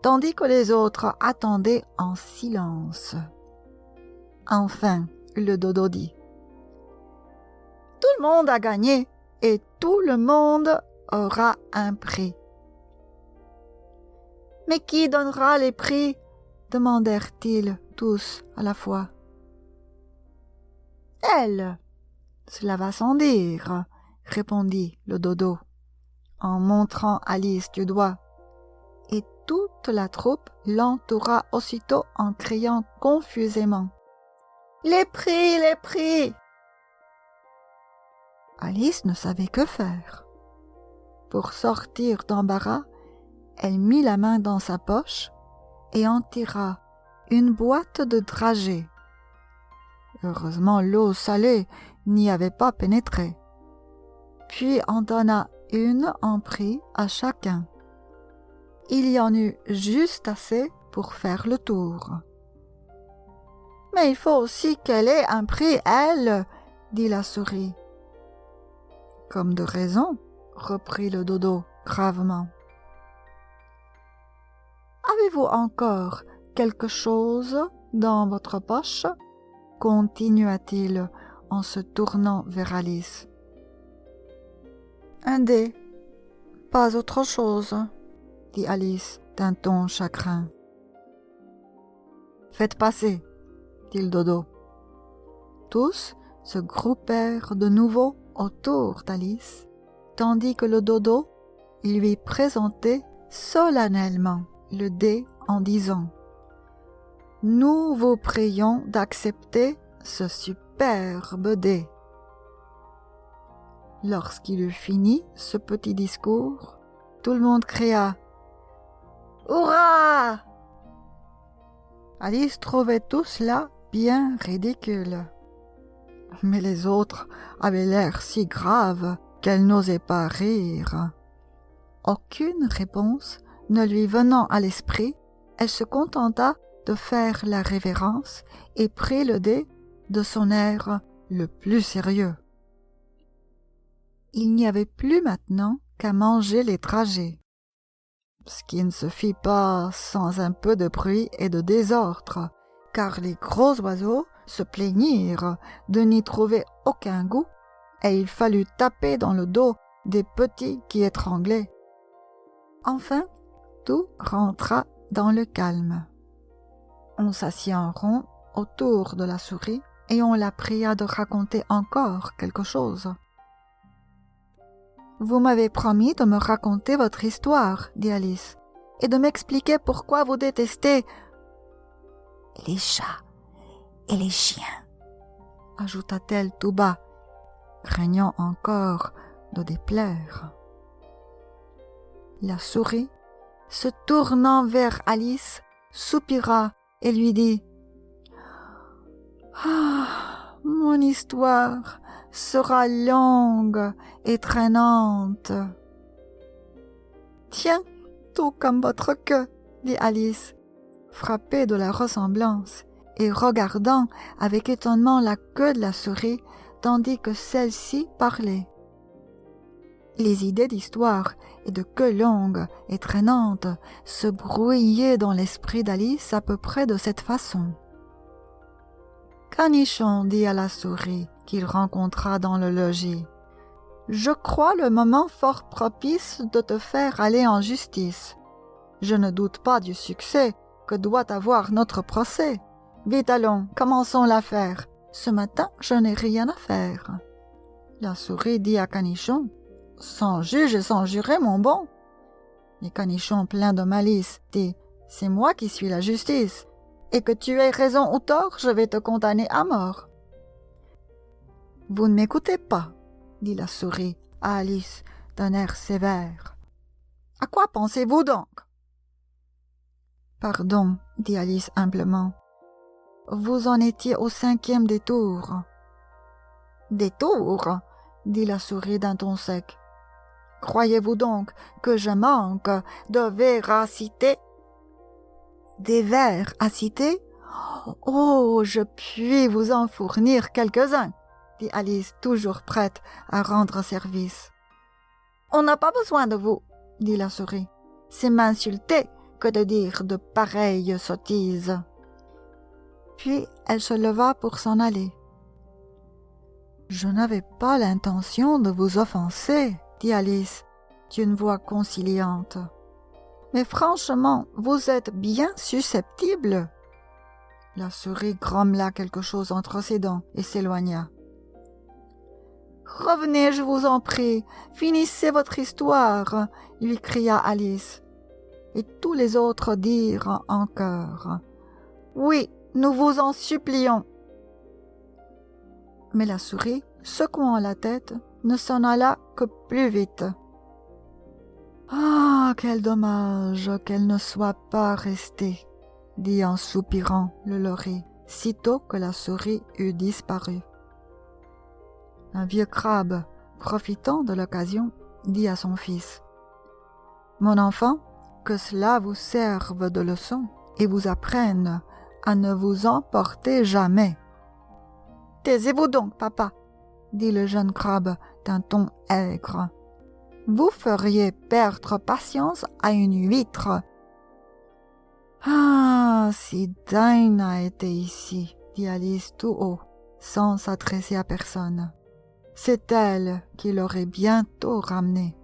tandis que les autres attendaient en silence. Enfin, le dodo dit « Tout le monde a gagné et tout le monde aura un prix. » « Mais qui donnera les prix ?» demandèrent-ils tous à la fois. « Elle, cela va sans dire, » répondit le dodo, en montrant Alice du doigt, et toute la troupe l'entoura aussitôt en criant confusément « Les prix, les prix !» Alice ne savait que faire. Pour sortir d'embarras, elle mit la main dans sa poche et en tira une boîte de dragées. Heureusement, l'eau salée n'y avait pas pénétré. Puis en donna une en prix à chacun. Il y en eut juste assez pour faire le tour. « Mais il faut aussi qu'elle ait un prix, elle !» dit la souris. « Comme de raison, » reprit le dodo gravement. « Avez-vous encore quelque chose dans votre poche ?» continua-t-il en se tournant vers Alice. « Un dé, pas autre chose, » dit Alice d'un ton chagrin. « Faites passer, » dit le dodo. Tous se groupèrent de nouveau autour d'Alice, tandis que le dodo lui présentait solennellement le dé en disant « Nous vous prions d'accepter ce superbe dé. » Lorsqu'il eut fini ce petit discours, tout le monde cria « Hurrah !» Alice trouvait tout cela bien ridicule. Mais les autres avaient l'air si grave qu'elle n'osait pas rire. Aucune réponse ne lui venant à l'esprit, elle se contenta de faire la révérence et prit le dé de son air le plus sérieux. Il n'y avait plus maintenant qu'à manger les dragées, ce qui ne se fit pas sans un peu de bruit et de désordre, car les gros oiseaux se plaignirent de n'y trouver aucun goût, et il fallut taper dans le dos des petits qui étranglaient. Enfin, tout rentra dans le calme. On s'assit en rond autour de la souris et on la pria de raconter encore quelque chose. « Vous m'avez promis de me raconter votre histoire, dit Alice, et de m'expliquer pourquoi vous détestez les chats et les chiens, ajouta-t-elle tout bas, craignant encore de déplaire. La souris, se tournant vers Alice, soupira et lui dit « Ah, mon histoire sera longue et traînante. »« Tiens, tout comme votre queue, » dit Alice, frappée de la ressemblance et regardant avec étonnement la queue de la souris tandis que celle-ci parlait. Les idées d'histoire et de queue longue et traînante se brouillaient dans l'esprit d'Alice à peu près de cette façon. « Canichon, dit à la souris qu'il rencontra dans le logis, « je crois le moment fort propice de te faire aller en justice. Je ne doute pas du succès que doit avoir notre procès. Vite allons, commençons l'affaire. Ce matin, je n'ai rien à faire. » La souris dit à Canichon, « Sans juge et sans juré, mon bon. » Et Canichon, plein de malice, dit, « C'est moi qui suis la justice, et que tu aies raison ou tort, je vais te condamner à mort. » « Vous ne m'écoutez pas, » dit la souris à Alice d'un air sévère. « À quoi pensez-vous donc ?»« Pardon, » dit Alice humblement. « Vous en étiez au 5e détour. »« Détour ?» dit la souris d'un ton sec. « Croyez-vous donc que je manque de véracité ?»« Des vers à citer ? Oh, je puis vous en fournir quelques-uns, » dit Alice, toujours prête à rendre service. « On n'a pas besoin de vous, » dit la souris. « C'est m'insulter que de dire de pareilles sottises. » Puis elle se leva pour s'en aller. « Je n'avais pas l'intention de vous offenser, » dit Alice, d'une voix conciliante. « Mais franchement, vous êtes bien susceptible. » La souris grommela quelque chose entre ses dents et s'éloigna. « Revenez, je vous en prie, finissez votre histoire, » lui cria Alice. Et tous les autres dirent en chœur, « Oui, nous vous en supplions. » Mais la souris, secouant la tête, ne s'en alla que plus vite. « Ah, quel dommage qu'elle ne soit pas restée, » dit en soupirant le lori, sitôt que la souris eut disparu. Un vieux crabe, profitant de l'occasion, dit à son fils, « Mon enfant, que cela vous serve de leçon et vous apprenne à ne vous emporter jamais. »« Taisez-vous donc, papa, » dit le jeune crabe d'un ton aigre. « Vous feriez perdre patience à une huître. »« Ah, si Dinah était ici, » dit Alice tout haut, sans s'adresser à personne. « C'est elle qui l'aurait bientôt ramené. »«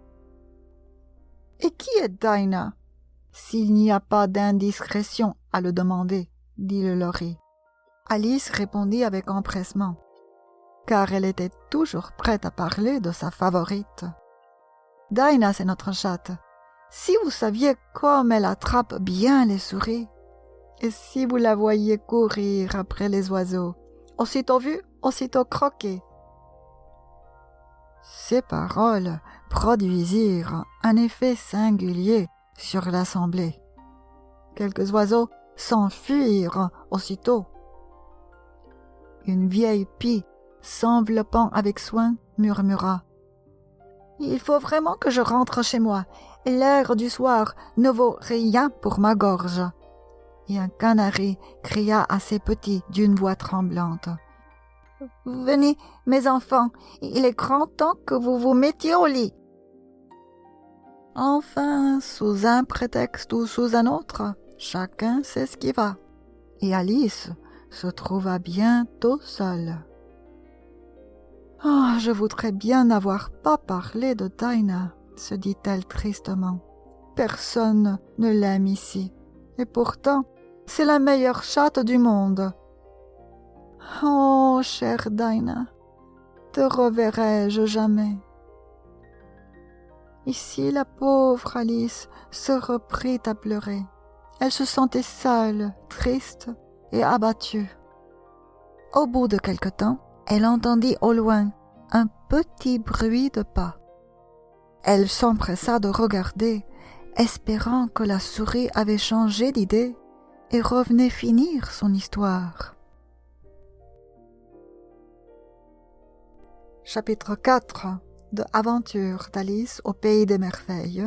Et qui est Dinah, s'il n'y a pas d'indiscrétion à le demander ?» dit le lori. Alice répondit avec empressement, car elle était toujours prête à parler de sa favorite. « Dinah, c'est notre chatte. Si vous saviez comme elle attrape bien les souris, et si vous la voyiez courir après les oiseaux, aussitôt vue, aussitôt croquée. » Ces paroles produisirent un effet singulier sur l'assemblée. Quelques oiseaux s'enfuirent aussitôt. Une vieille pie, s'enveloppant avec soin, murmura, « Il faut vraiment que je rentre chez moi. L'air du soir ne vaut rien pour ma gorge. » Et un canari cria à ses petits d'une voix tremblante, « Venez, mes enfants, il est grand temps que vous vous mettiez au lit. » Enfin, sous un prétexte ou sous un autre, chacun sait ce qui va. Et Alice, se trouva bientôt seule. « Oh, je voudrais bien n'avoir pas parlé de Dinah, se dit-elle tristement. Personne ne l'aime ici, et pourtant, c'est la meilleure chatte du monde. Oh, chère Dinah, te reverrai-je jamais ?» Ici, la pauvre Alice se reprit à pleurer. Elle se sentait seule, triste et abattue. Au bout de quelque temps, elle entendit au loin un petit bruit de pas. Elle s'empressa de regarder, espérant que la souris avait changé d'idée et revenait finir son histoire. Chapitre 4 de Aventure d'Alice au pays des merveilles.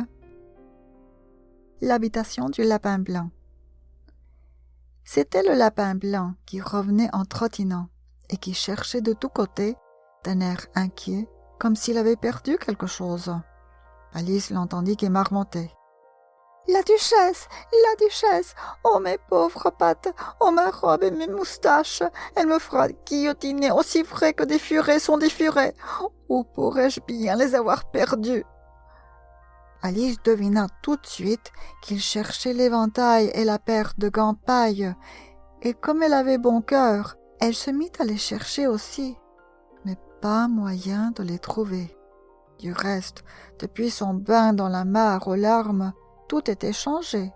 L'habitation du lapin blanc. C'était le lapin blanc qui revenait en trottinant et qui cherchait de tous côtés, d'un air inquiet, comme s'il avait perdu quelque chose. Alice l'entendit qui marmottait. « La duchesse, la duchesse, oh mes pauvres pattes, oh ma robe et mes moustaches, elle me fera guillotiner aussi vrai que des furets sont des furets. Où pourrais-je bien les avoir perdus ?» Alice devina tout de suite qu'il cherchait l'éventail et la paire de gants paille, et comme elle avait bon cœur, elle se mit à les chercher aussi, mais pas moyen de les trouver. Du reste, depuis son bain dans la mare aux larmes, tout était changé.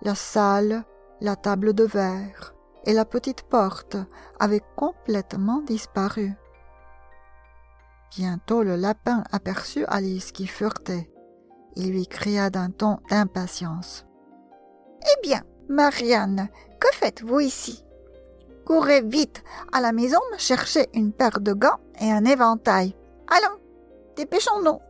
La salle, la table de verre et la petite porte avaient complètement disparu. Bientôt le lapin aperçut Alice qui furetait. Il lui cria d'un ton d'impatience. « Eh bien, Marianne, que faites-vous ici ? Courez vite à la maison me chercher une paire de gants et un éventail. Allons, dépêchons-nous !»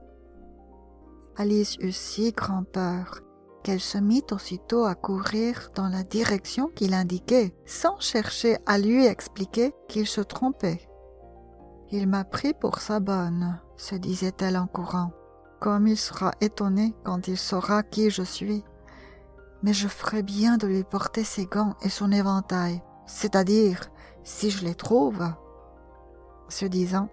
Alice eut si grand-peur qu'elle se mit aussitôt à courir dans la direction qu'il indiquait, sans chercher à lui expliquer qu'il se trompait. « Il m'a pris pour sa bonne, » se disait-elle en courant. « Comme il sera étonné quand il saura qui je suis. Mais je ferai bien de lui porter ses gants et son éventail, c'est-à-dire si je les trouve. » Ce disant,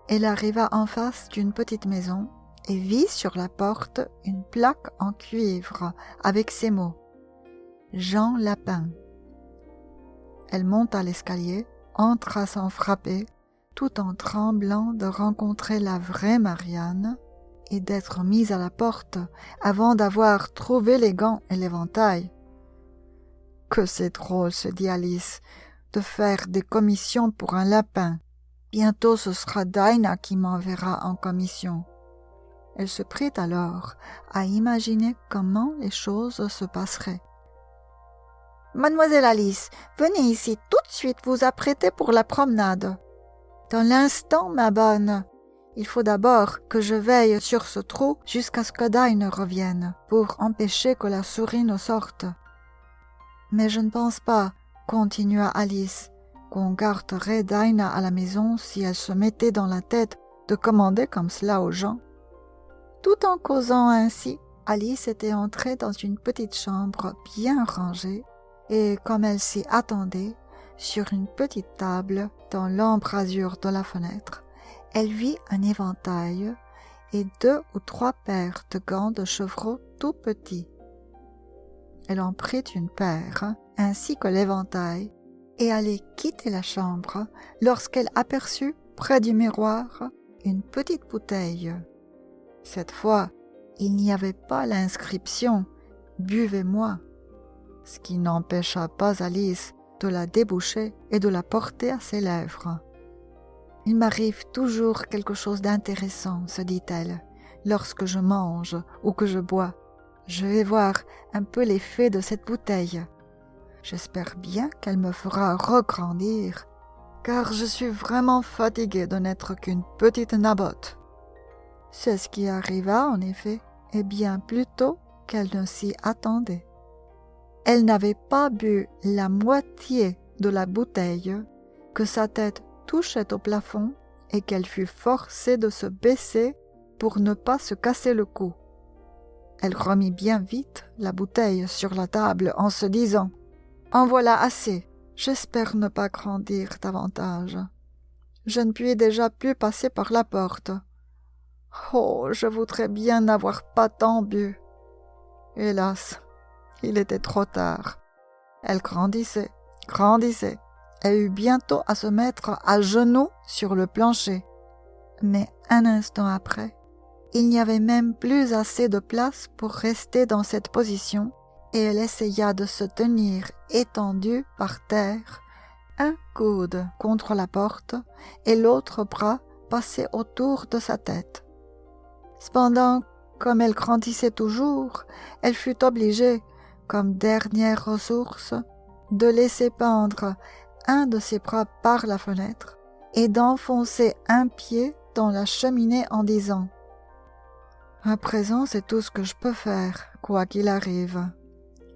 elle arriva en face d'une petite maison et vit sur la porte une plaque en cuivre avec ces mots « Jean Lapin ». Elle monta l'escalier, entra sans frapper, tout en tremblant de rencontrer la vraie Marianne et d'être mise à la porte avant d'avoir trouvé les gants et l'éventail. « Que c'est drôle, se dit Alice, de faire des commissions pour un lapin. Bientôt ce sera Dinah qui m'enverra en commission. » Elle se prit alors à imaginer comment les choses se passeraient. « Mademoiselle Alice, venez ici tout de suite vous apprêter pour la promenade. »« Dans l'instant, ma bonne. Il faut d'abord que je veille sur ce trou jusqu'à ce que Dinah revienne, pour empêcher que la souris ne sorte. »« Mais je ne pense pas, continua Alice, qu'on garderait Dinah à la maison si elle se mettait dans la tête de commander comme cela aux gens. » Tout en causant ainsi, Alice était entrée dans une petite chambre bien rangée, et comme elle s'y attendait, sur une petite table dans l'embrasure de la fenêtre, elle vit un éventail et 2 ou 3 paires de gants de chevreau tout petits. Elle en prit une paire, ainsi que l'éventail, et allait quitter la chambre lorsqu'elle aperçut, près du miroir, une petite bouteille. Cette fois, il n'y avait pas l'inscription « Buvez-moi », ce qui n'empêcha pas Alice de la déboucher et de la porter à ses lèvres. « Il m'arrive toujours quelque chose d'intéressant, se dit-elle, lorsque je mange ou que je bois. Je vais voir un peu l'effet de cette bouteille. J'espère bien qu'elle me fera regrandir, car je suis vraiment fatiguée de n'être qu'une petite nabote. » C'est ce qui arriva en effet, et bien plus tôt qu'elle ne s'y attendait. Elle n'avait pas bu la moitié de la bouteille que sa tête touchait au plafond et qu'elle fut forcée de se baisser pour ne pas se casser le cou. Elle remit bien vite la bouteille sur la table en se disant « En voilà assez, J'espère ne pas grandir davantage. Je ne puis déjà plus passer par la porte. Oh, je voudrais bien n'avoir pas tant bu. Hélas, il était trop tard. Elle grandissait, et eut bientôt à se mettre à genoux sur le plancher. Mais un instant après, il n'y avait même plus assez de place pour rester dans cette position, et elle essaya de se tenir étendue par terre, un coude contre la porte et l'autre bras passé autour de sa tête. Cependant, comme elle grandissait toujours, elle fut obligée, comme dernière ressource, de laisser pendre un de ses bras par la fenêtre et d'enfoncer un pied dans la cheminée en disant « À présent, c'est tout ce que je peux faire, quoi qu'il arrive.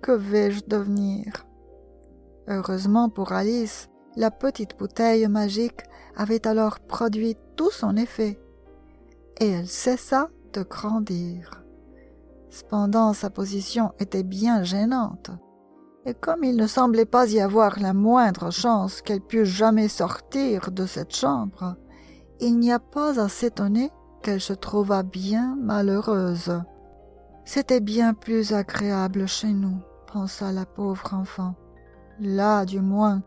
Que vais-je devenir ?» Heureusement pour Alice, la petite bouteille magique avait alors produit tout son effet, et elle cessa de grandir. Cependant, sa position était bien gênante, et comme il ne semblait pas y avoir la moindre chance qu'elle pût jamais sortir de cette chambre, il n'y a pas à s'étonner qu'elle se trouvât bien malheureuse. C'était bien plus agréable chez nous, pensa la pauvre enfant. Là, du moins,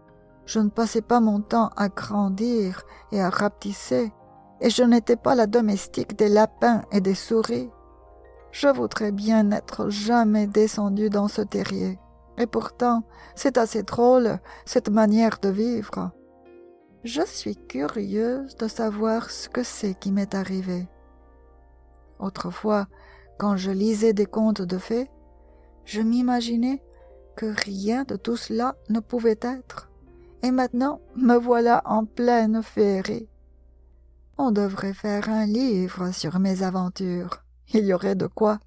je ne passais pas mon temps à grandir et à rapetisser, et je n'étais pas la domestique des lapins et des souris. Je voudrais bien n'être jamais descendue dans ce terrier, et pourtant, c'est assez drôle, cette manière de vivre. Je suis curieuse de savoir ce que c'est qui m'est arrivé. Autrefois, quand je lisais des contes de fées, je m'imaginais que rien de tout cela ne pouvait être. Et maintenant, me voilà en pleine féerie. On devrait faire un livre sur mes aventures. Il y aurait de quoi.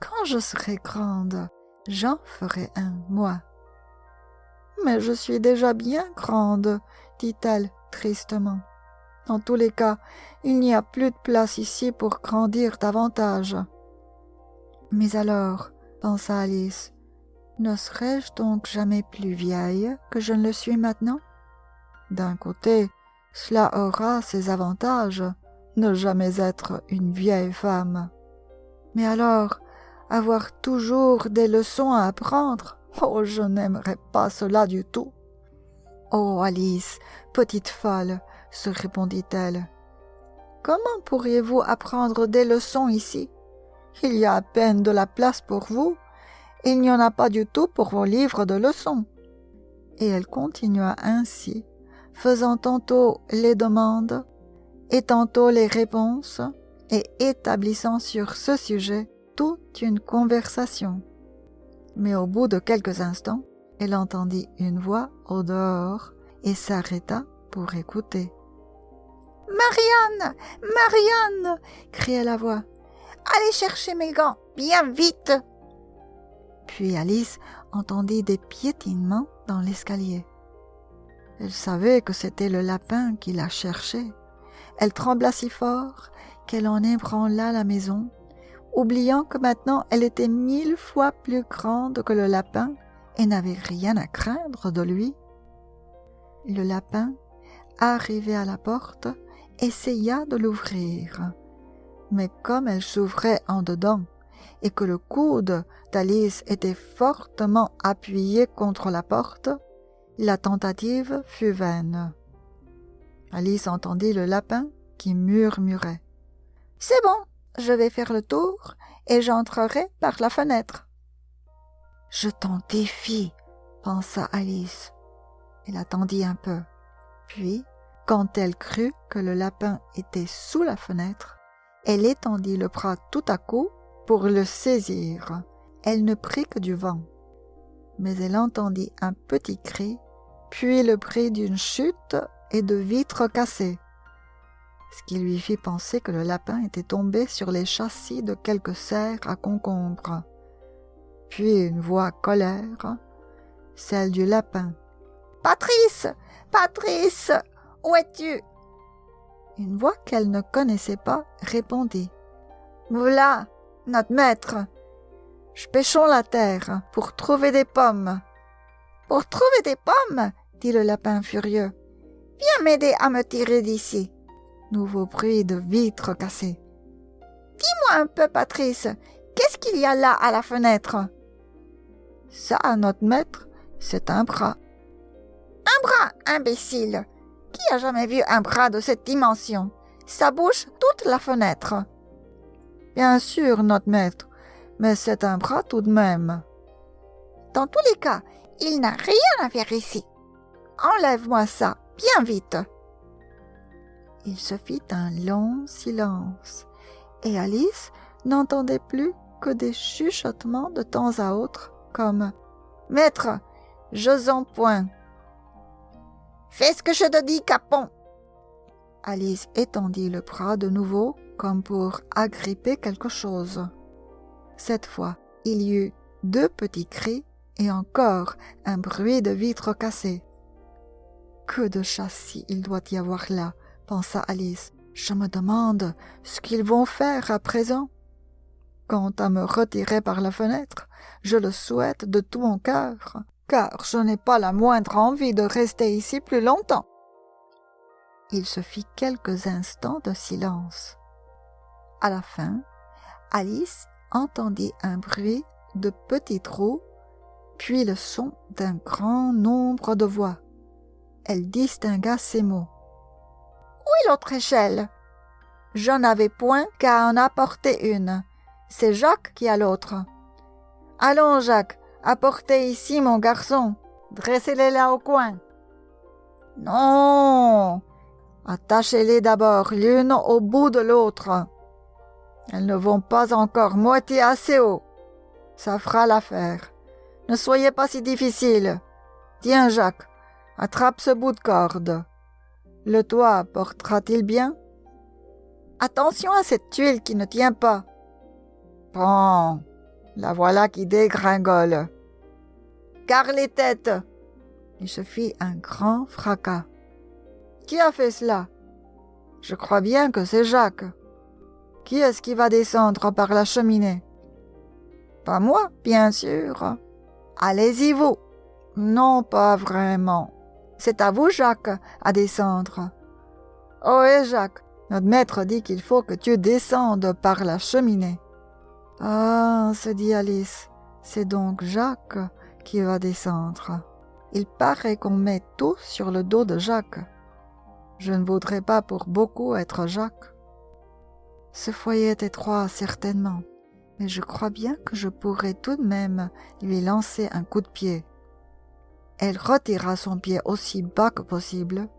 Quand je serai grande, j'en ferai un, moi. Mais je suis déjà bien grande, dit-elle tristement. En tous les cas, il n'y a plus de place ici pour grandir davantage. Mais alors, pensa Alice, ne serais-je donc jamais plus vieille que je ne le suis maintenant? D'un côté, cela aura ses avantages, ne jamais être une vieille femme. Mais alors, avoir toujours des leçons à apprendre, oh, je n'aimerais pas cela du tout. Oh, Alice, petite folle, se répondit-elle, comment pourriez-vous apprendre des leçons ici? Il y a à peine de la place pour vous. Il n'y en a pas du tout pour vos livres de leçons. Et elle continua ainsi, faisant tantôt les demandes et tantôt les réponses, et établissant sur ce sujet toute une conversation. Mais au bout de quelques instants, elle entendit une voix au dehors et s'arrêta pour écouter. « Marianne, Marianne !» criait la voix. « Allez chercher mes gants, bien vite !» Puis Alice entendit des piétinements dans l'escalier. Elle savait que c'était le lapin qui la cherchait. Elle trembla si fort qu'elle en ébranla la maison, oubliant que maintenant elle était 1000 fois plus grande que le lapin et n'avait rien à craindre de lui. Le lapin, arrivé à la porte, essaya de l'ouvrir. Mais comme elle s'ouvrait en dedans et que le coude d'Alice était fortement appuyé contre la porte, la tentative fut vaine. Alice entendit le lapin qui murmurait « C'est bon, je vais faire le tour et j'entrerai par la fenêtre. » « Je t'en défie, pensa Alice. Elle attendit un peu. Puis, quand elle crut que le lapin était sous la fenêtre, elle étendit le bras tout à coup pour le saisir. Elle ne prit que du vent. Mais elle entendit un petit cri, puis le bruit d'une chute et de vitres cassées, ce qui lui fit penser que le lapin était tombé sur les châssis de quelque serre à concombre. Puis une voix colère, celle du lapin. « Patrice, Patrice, où es-tu » Une voix qu'elle ne connaissait pas répondit. « Voilà, notre maître. Je pêchons la terre pour trouver des pommes. » Pour trouver des pommes, dit le lapin furieux. Viens m'aider à me tirer d'ici. Nouveau bruit de vitres cassées. Dis-moi un peu, Patrice, qu'est-ce qu'il y a là à la fenêtre? Ça, notre maître, c'est un bras. Un bras, imbécile! Qui a jamais vu un bras de cette dimension? Ça bouge toute la fenêtre. Bien sûr, notre maître, mais c'est un bras tout de même. Dans tous les cas, il n'a rien à faire ici. Enlève-moi ça, bien vite. Il se fit un long silence, et Alice n'entendait plus que des chuchotements de temps à autre, comme « Maître, j'osons point. »« Fais ce que je te dis, Capon !» Alice étendit le bras de nouveau, comme pour agripper quelque chose. Cette fois, il y eut 2 petits cris et encore un bruit de vitres cassées. « Que de châssis il doit y avoir là !» pensa Alice. « Je me demande ce qu'ils vont faire à présent. Quant à me retirer par la fenêtre, je le souhaite de tout mon cœur, car je n'ai pas la moindre envie de rester ici plus longtemps. » Il se fit quelques instants de silence. À la fin, Alice entendit un bruit de petits trous, puis le son d'un grand nombre de voix. Elle distingua ces mots. « Où est l'autre échelle? Je n'avais point qu'à en apporter une. C'est Jacques qui a l'autre. Allons, Jacques, apportez ici mon garçon. Dressez-les là au coin. Non! Attachez-les d'abord l'une au bout de l'autre. Elles ne vont pas encore moitié assez haut. Ça fera l'affaire. Ne soyez pas si difficile. Tiens, Jacques, attrape ce bout de corde. Le toit portera-t-il bien? Attention à cette tuile qui ne tient pas. Bon, la voilà qui dégringole. Gare les têtes. Il se fit un grand fracas. Qui a fait cela? Je crois bien que c'est Jacques. Qui est-ce qui va descendre par la cheminée? Pas moi, bien sûr. Allez-y vous. Non, pas vraiment. C'est à vous, Jacques, à descendre. Ohé, Jacques, notre maître dit qu'il faut que tu descendes par la cheminée. Ah, se dit Alice, c'est donc Jacques qui va descendre. Il paraît qu'on met tout sur le dos de Jacques. Je ne voudrais pas pour beaucoup être Jacques. Ce foyer est étroit, certainement, mais je crois bien que je pourrais tout de même lui lancer un coup de pied. Elle retira son pied aussi bas que possible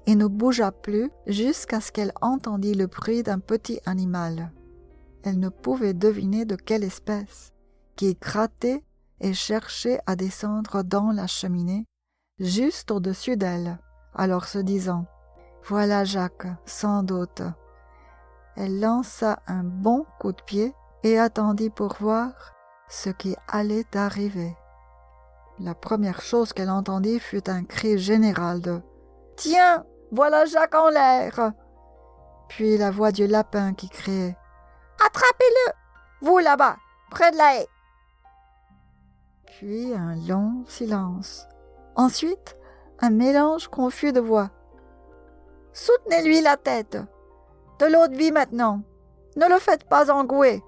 et ne bougea plus jusqu'à ce qu'elle entendît le bruit d'un petit animal. Elle ne pouvait deviner de quelle espèce, qui grattait et cherchait à descendre dans la cheminée, juste au-dessus d'elle, alors se disant « Voilà Jacques, sans doute ». Elle lança un bon coup de pied et attendit pour voir ce qui allait arriver. La première chose qu'elle entendit fut un cri général de « Tiens, voilà Jacques en l'air !» Puis la voix du lapin qui criait « Attrapez-le, vous là-bas, près de la haie !» Puis un long silence. Ensuite, un mélange confus de voix. « Soutenez-lui la tête. De l'eau de vie maintenant. Ne le faites pas engouer.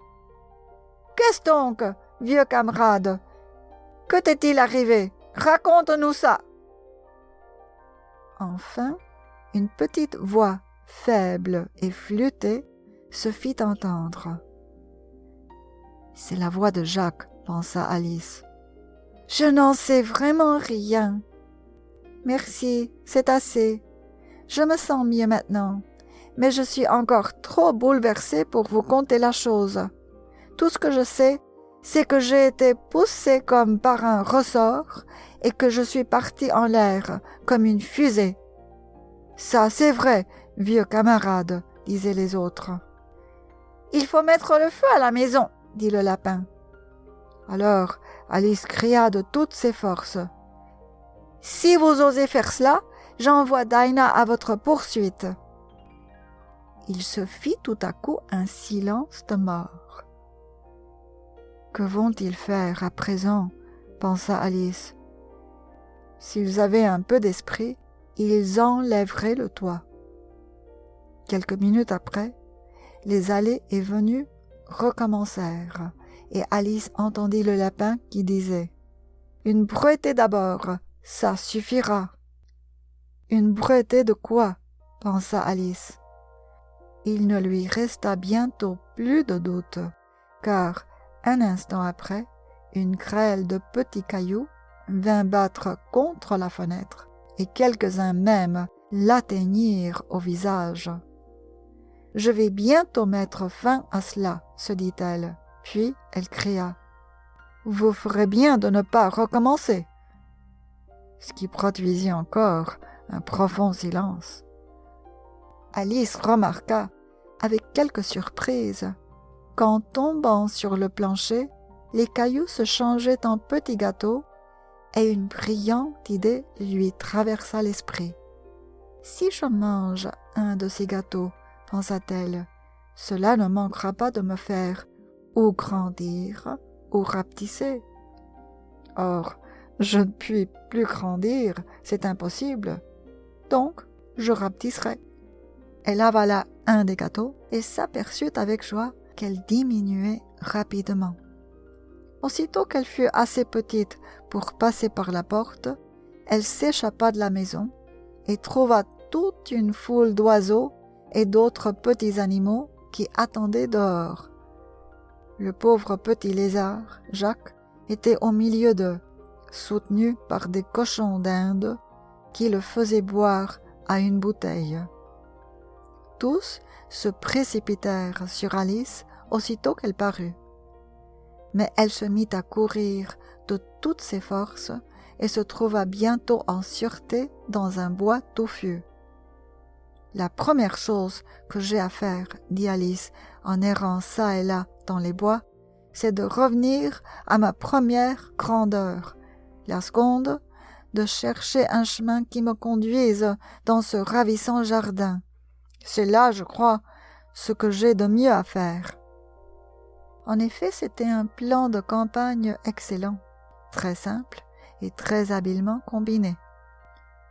Qu'est-ce donc, vieux camarade? Que t'est-il arrivé? Raconte-nous ça. » Enfin, une petite voix faible et flûtée se fit entendre. « C'est la voix de Jacques, » pensa Alice. « Je n'en sais vraiment rien. Merci, c'est assez. Je me sens mieux maintenant, mais je suis encore trop bouleversée pour vous conter la chose. Tout ce que je sais, c'est que j'ai été poussée comme par un ressort et que je suis partie en l'air comme une fusée. Ça, c'est vrai, vieux camarade, disaient les autres. Il faut mettre le feu à la maison, dit le lapin. Alors Alice cria de toutes ses forces. Si vous osez faire cela, j'envoie Dinah à votre poursuite. Il se fit tout à coup un silence de mort. Que vont-ils faire à présent, pensa Alice. S'ils avaient un peu d'esprit, ils enlèveraient le toit. Quelques minutes après, les allées et venues recommencèrent, et Alice entendit le lapin qui disait « Une brouetée d'abord, ça suffira. » Une brouetée de quoi? Pensa Alice. Il ne lui resta bientôt plus de doute, car un instant après, une grêle de petits cailloux vint battre contre la fenêtre, et quelques-uns même l'atteignirent au visage. « Je vais bientôt mettre fin à cela, se dit-elle. Puis elle cria « Vous ferez bien de ne pas recommencer !» Ce qui produisit encore un profond silence. Alice remarqua, avec quelque surprise, qu'en tombant sur le plancher, les cailloux se changeaient en petits gâteaux, et une brillante idée lui traversa l'esprit. « Si je mange un de ces gâteaux, pensa-t-elle, cela ne manquera pas de me faire ou grandir ou rapetisser. Or, je ne puis plus grandir, c'est impossible. Donc, je rapetisserai. » Elle avala un des gâteaux et s'aperçut avec joie qu'elle diminuait rapidement. Aussitôt qu'elle fut assez petite pour passer par la porte, elle s'échappa de la maison et trouva toute une foule d'oiseaux et d'autres petits animaux qui attendaient dehors. Le pauvre petit lézard, Jacques, était au milieu d'eux, soutenu par des cochons d'Inde qui le faisaient boire à une bouteille. Tous se précipitèrent sur Alice aussitôt qu'elle parut. Mais elle se mit à courir de toutes ses forces et se trouva bientôt en sûreté dans un bois touffu. « La première chose que j'ai à faire, dit Alice, en errant çà et là dans les bois, c'est de revenir à ma première grandeur. La seconde, de chercher un chemin qui me conduise dans ce ravissant jardin. C'est là, je crois, ce que j'ai de mieux à faire. » En effet, c'était un plan de campagne excellent, très simple et très habilement combiné.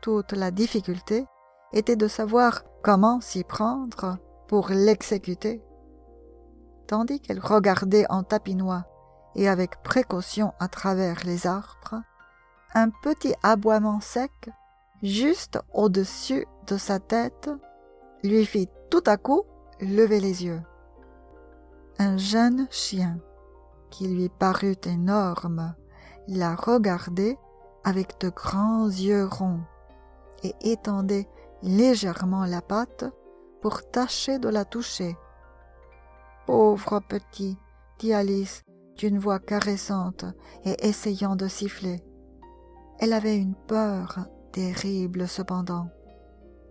Toute la difficulté était de savoir comment s'y prendre pour l'exécuter. Tandis qu'elle regardait en tapinois et avec précaution à travers les arbres, un petit aboiement sec, juste au-dessus de sa tête, lui fit tout à coup lever les yeux. Un jeune chien, qui lui parut énorme, la regardait avec de grands yeux ronds et étendait légèrement la patte pour tâcher de la toucher. « Pauvre petit !» dit Alice d'une voix caressante et essayant de siffler. Elle avait une peur terrible cependant,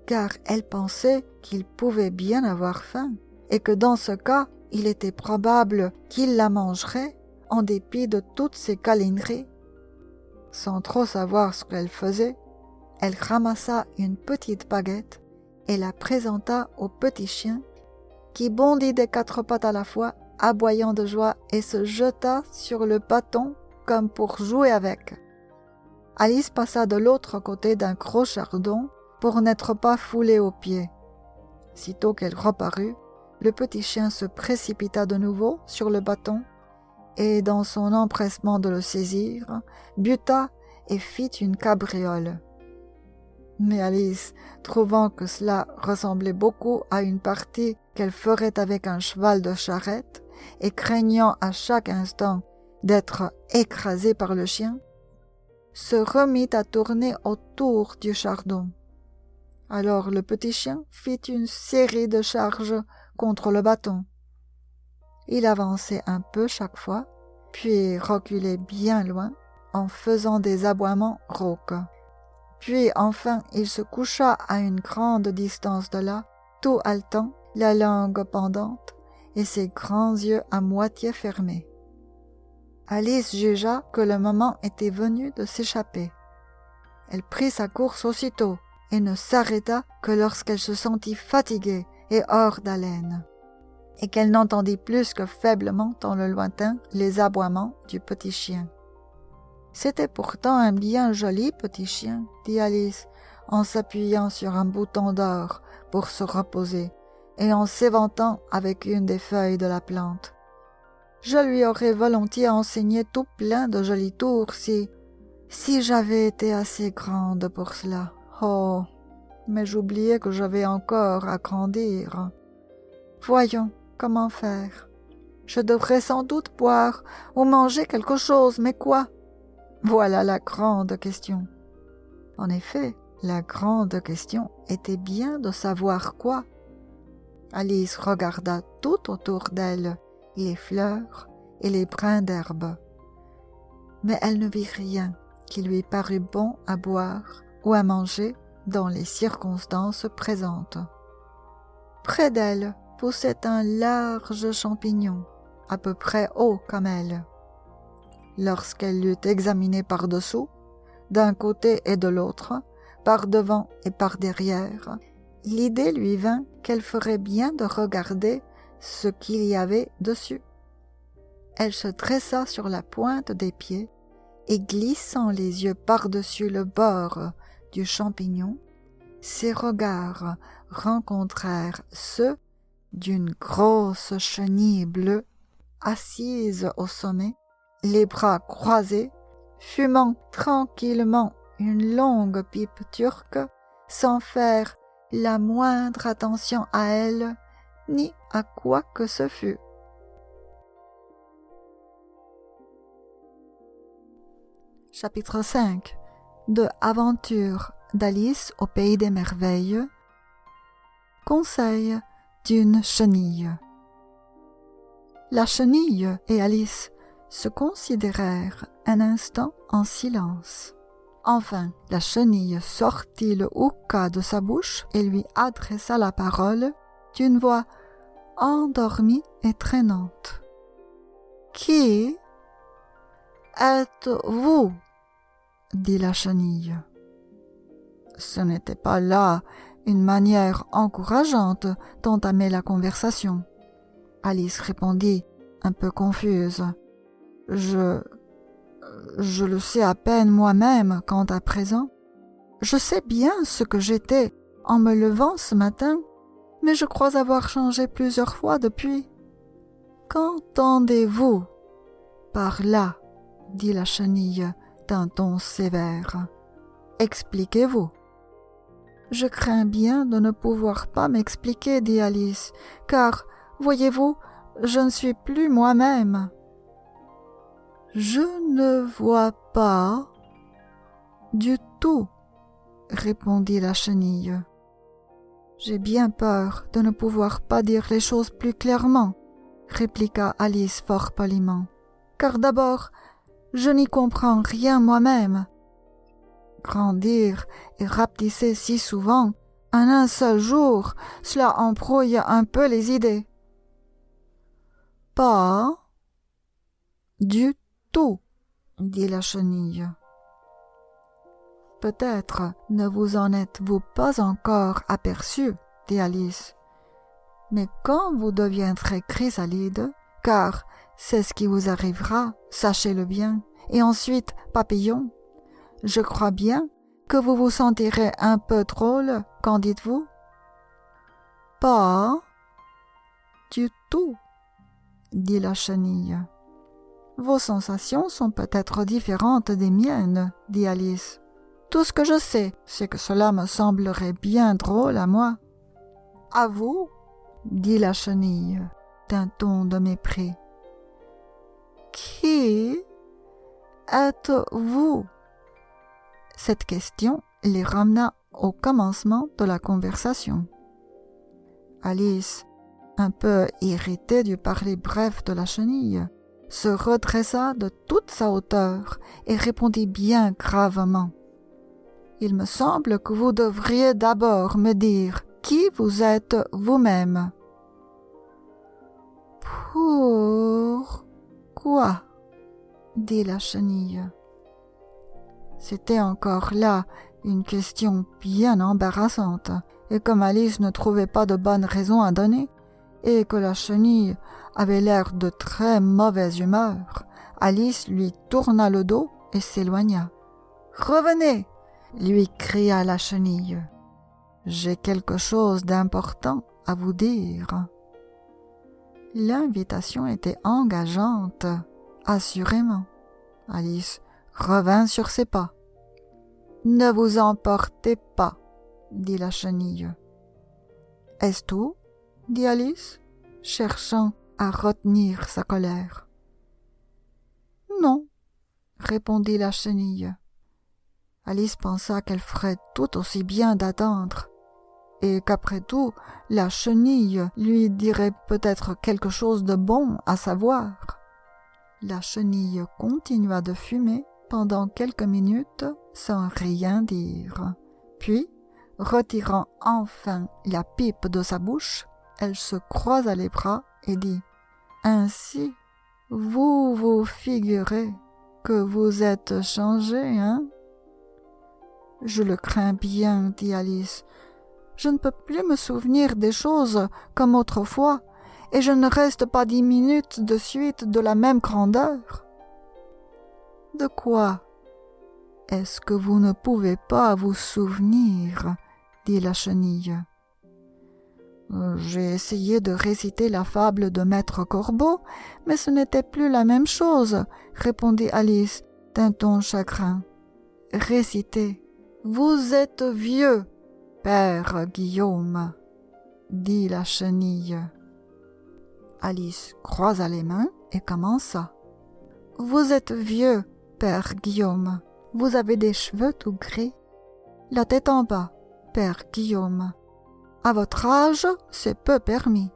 car elle pensait qu'il pouvait bien avoir faim et que dans ce cas, il était probable qu'il la mangerait en dépit de toutes ses câlineries. Sans trop savoir ce qu'elle faisait, elle ramassa une petite baguette et la présenta au petit chien qui bondit des quatre pattes à la fois, aboyant de joie, et se jeta sur le bâton comme pour jouer avec. Alice passa de l'autre côté d'un gros chardon pour n'être pas foulée aux pieds. Sitôt qu'elle reparut, le petit chien se précipita de nouveau sur le bâton et, dans son empressement de le saisir, buta et fit une cabriole. Mais Alice, trouvant que cela ressemblait beaucoup à une partie qu'elle ferait avec un cheval de charrette, et craignant à chaque instant d'être écrasée par le chien, se remit à tourner autour du chardon. Alors le petit chien fit une série de charges contre le bâton. Il avançait un peu chaque fois, puis reculait bien loin en faisant des aboiements rauques. Puis enfin il se coucha à une grande distance de là, tout haletant, la langue pendante et ses grands yeux à moitié fermés. Alice jugea que le moment était venu de s'échapper. Elle prit sa course aussitôt et ne s'arrêta que lorsqu'elle se sentit fatiguée et hors d'haleine, et qu'elle n'entendit plus que faiblement dans le lointain les aboiements du petit chien. C'était pourtant un bien joli petit chien, dit Alice, en s'appuyant sur un bouton d'or pour se reposer et en s'éventant avec une des feuilles de la plante. Je lui aurais volontiers enseigné tout plein de jolis tours si j'avais été assez grande pour cela. Oh, mais j'oubliais que j'avais encore à grandir. Voyons comment faire. Je devrais sans doute boire ou manger quelque chose, mais quoi? Voilà la grande question. En effet, la grande question était bien de savoir quoi. Alice regarda tout autour d'elle, les fleurs et les brins d'herbe. Mais elle ne vit rien qui lui parut bon à boire ou à manger dans les circonstances présentes. Près d'elle poussait un large champignon, à peu près haut comme elle. Lorsqu'elle l'eut examiné par-dessous, d'un côté et de l'autre, par devant et par derrière, l'idée lui vint qu'elle ferait bien de regarder ce qu'il y avait dessus. Elle se dressa sur la pointe des pieds et glissant les yeux par-dessus le bord du champignon, ses regards rencontrèrent ceux d'une grosse chenille bleue assise au sommet, les bras croisés, fumant tranquillement une longue pipe turque, sans faire la moindre attention à elle, ni à quoi que ce fût. Chapitre 5 de Aventure d'Alice au pays des merveilles. Conseil d'une chenille. La chenille et Alice se considérèrent un instant en silence. Enfin, la chenille sortit le hookah de sa bouche et lui adressa la parole d'une voix endormie et traînante. « Qui êtes-vous » dit la chenille. Ce n'était pas là une manière encourageante d'entamer la conversation. Alice répondit, un peu confuse. « Je le sais à peine moi-même quant à présent. Je sais bien ce que j'étais en me levant ce matin, mais je crois avoir changé plusieurs fois depuis. »« Qu'entendez-vous par là ?» dit la chenille d'un ton sévère. « Expliquez-vous. »« Je crains bien de ne pouvoir pas m'expliquer, dit Alice, car, voyez-vous, je ne suis plus moi-même. »« Je ne vois pas du tout, » répondit la chenille. « J'ai bien peur de ne pouvoir pas dire les choses plus clairement, » répliqua Alice fort poliment. « Car d'abord, je n'y comprends rien moi-même. Grandir et rapetisser si souvent, en un seul jour, cela embrouille un peu les idées. »« Pas du tout, » dit la chenille. « Peut-être ne vous en êtes-vous pas encore aperçu, dit Alice. Mais quand vous deviendrez chrysalide, car c'est ce qui vous arrivera, sachez-le bien, et ensuite papillon, je crois bien que vous vous sentirez un peu drôle, qu'en dites-vous ? » ?»« Pas du tout, » dit la chenille. « Vos sensations sont peut-être différentes des miennes, dit Alice. Tout ce que je sais, c'est que cela me semblerait bien drôle à moi. »« À vous ?» dit la chenille, d'un ton de mépris. « Qui êtes-vous » Cette question les ramena au commencement de la conversation. Alice, un peu irritée du parler bref de la chenille, se redressa de toute sa hauteur et répondit bien gravement. « Il me semble que vous devriez d'abord me dire qui vous êtes vous-même. »« Pourquoi ?» dit la chenille. C'était encore là une question bien embarrassante, et comme Alice ne trouvait pas de bonne raison à donner, et que la chenille avait l'air de très mauvaise humeur, Alice lui tourna le dos et s'éloigna. « Revenez !» lui cria la chenille. « J'ai quelque chose d'important à vous dire. » L'invitation était engageante, assurément. Alice revint sur ses pas. « Ne vous emportez pas, » dit la chenille. « Est-ce tout ?» dit Alice, cherchant à retenir sa colère. « Non, » répondit la chenille. Alice pensa qu'elle ferait tout aussi bien d'attendre, et qu'après tout, la chenille lui dirait peut-être quelque chose de bon à savoir. La chenille continua de fumer pendant quelques minutes sans rien dire. Puis, retirant enfin la pipe de sa bouche, elle se croisa les bras et dit « Ainsi, vous vous figurez que vous êtes changé, hein ?»« Je le crains bien, » dit Alice. « Je ne peux plus me souvenir des choses comme autrefois, et je ne reste pas 10 minutes de suite de la même grandeur. » « De quoi est-ce que vous ne pouvez pas vous souvenir ?» dit la chenille. « J'ai essayé de réciter la fable de Maître Corbeau, mais ce n'était plus la même chose, » répondit Alice d'un ton chagrin. « Récitez. Vous êtes vieux, Père Guillaume, » dit la chenille. Alice croisa les mains et commença. « Vous êtes vieux, Père Guillaume. Vous avez des cheveux tout gris, la tête en bas, Père Guillaume. À votre âge, c'est peu permis.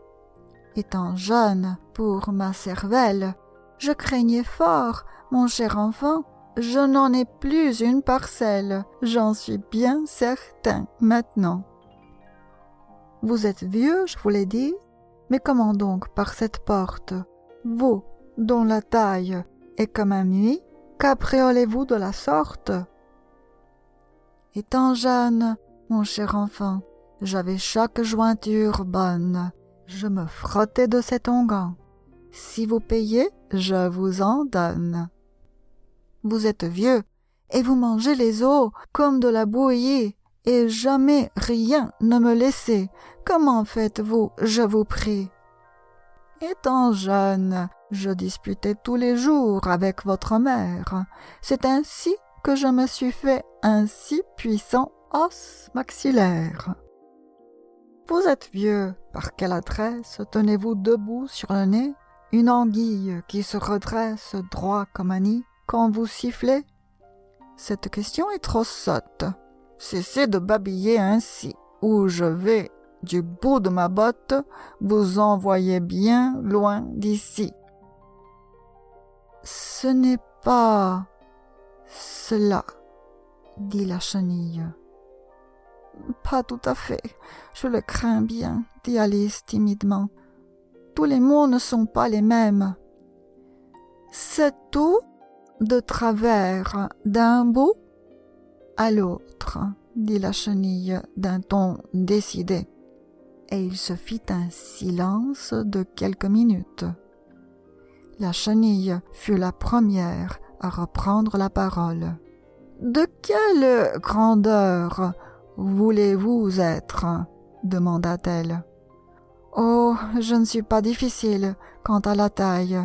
Étant jeune pour ma cervelle, je craignais fort, mon cher enfant. Je n'en ai plus une parcelle, j'en suis bien certain maintenant. Vous êtes vieux, je vous l'ai dit, mais comment donc par cette porte, vous, dont la taille est comme un muit, cabriolez-vous de la sorte? Étant jeune, mon cher enfant, j'avais chaque jointure bonne. Je me frottais de cet onguent. Si vous payez, je vous en donne. Vous êtes vieux, et vous mangez les os comme de la bouillie, et jamais rien ne me laissez. Comment faites-vous, je vous prie? Étant jeune, je disputais tous les jours avec votre mère. C'est ainsi que je me suis fait un si puissant os maxillaire. Vous êtes vieux, par quelle adresse tenez-vous debout sur le nez, une anguille qui se redresse droit comme un nid quand vous sifflez? Cette question est trop sotte. Cessez de babiller ainsi, ou je vais, du bout de ma botte, vous envoyer bien loin d'ici. Ce n'est pas cela, dit la chenille. Pas tout à fait, je le crains bien, dit Alice timidement. Tous les mots ne sont pas les mêmes. C'est tout de travers d'un bout à l'autre, dit la chenille d'un ton décidé. Et il se fit un silence de quelques minutes. La chenille fut la première à reprendre la parole. « De quelle grandeur voulez-vous être ?» demanda-t-elle. « Oh, je ne suis pas difficile quant à la taille, »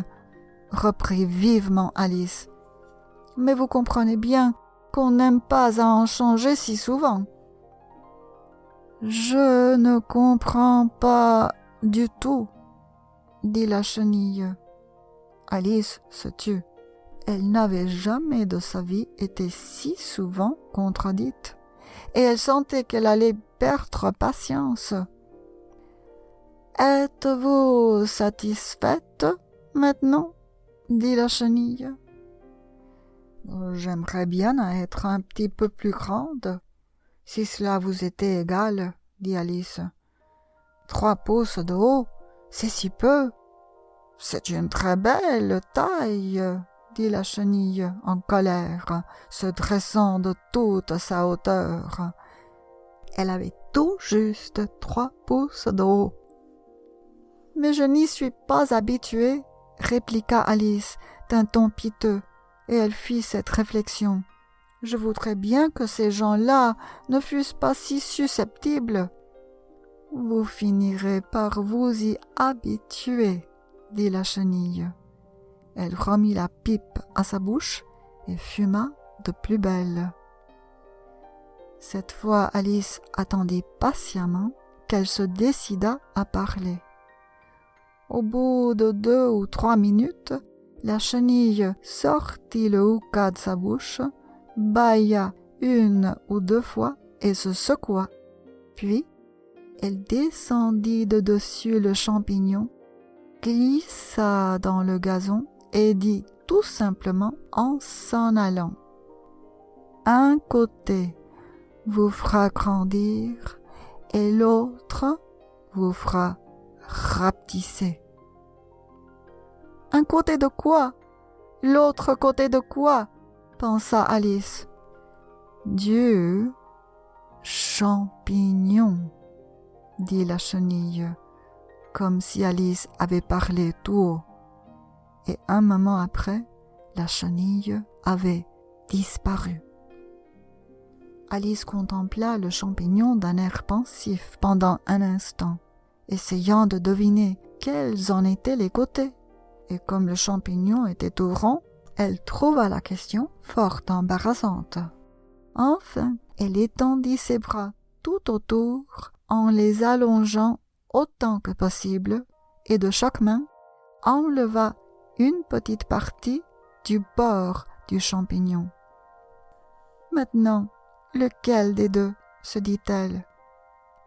reprit vivement Alice. « Mais vous comprenez bien qu'on n'aime pas à en changer si souvent. » « Je ne comprends pas du tout, » dit la chenille. Alice se tut. Elle n'avait jamais de sa vie été si souvent contredite, et elle sentait qu'elle allait perdre patience. « Êtes-vous satisfaite maintenant ?» dit la chenille. « J'aimerais bien être un petit peu plus grande, si cela vous était égal, » dit Alice. « 3 pouces de haut, c'est si peu. »« C'est une très belle taille, » dit la chenille en colère, se dressant de toute sa hauteur. Elle avait tout juste 3 pouces de haut. « Mais je n'y suis pas habituée, » répliqua Alice d'un ton piteux. « et elle fit cette réflexion. Je voudrais bien que ces gens-là ne fussent pas si susceptibles. Vous finirez par vous y habituer, dit la chenille. Elle remit la pipe à sa bouche et fuma de plus belle. Cette fois, Alice attendit patiemment qu'elle se décidât à parler. Au bout de 2 ou 3 minutes, la chenille sortit le hookah de sa bouche, bâilla 1 ou 2 fois et se secoua. Puis, elle descendit de dessus le champignon, glissa dans le gazon et dit tout simplement en s'en allant. Un côté vous fera grandir et l'autre vous fera rapetisser. Un côté de quoi? L'autre côté de quoi? Pensa Alice. Du champignon, dit la chenille, comme si Alice avait parlé tout haut. Et un moment après, la chenille avait disparu. Alice contempla le champignon d'un air pensif pendant un instant, essayant de deviner quels en étaient les côtés. Et comme le champignon était tout rond, elle trouva la question fort embarrassante. Enfin, elle étendit ses bras tout autour en les allongeant autant que possible et de chaque main enleva une petite partie du bord du champignon. Maintenant, lequel des deux, se dit-elle,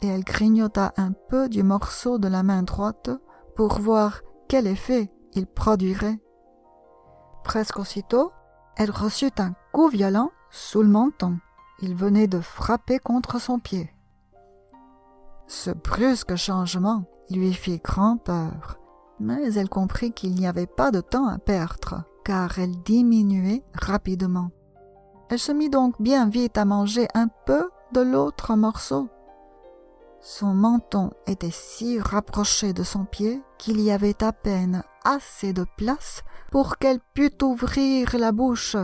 et elle grignota un peu du morceau de la main droite pour voir quel effet il produirait. Presque aussitôt, elle reçut un coup violent sous le menton. Il venait de frapper contre son pied. Ce brusque changement lui fit grand-peur, mais elle comprit qu'il n'y avait pas de temps à perdre, car elle diminuait rapidement. Elle se mit donc bien vite à manger un peu de l'autre morceau. Son menton était si rapproché de son pied qu'il y avait à peine assez de place pour qu'elle pût ouvrir la bouche.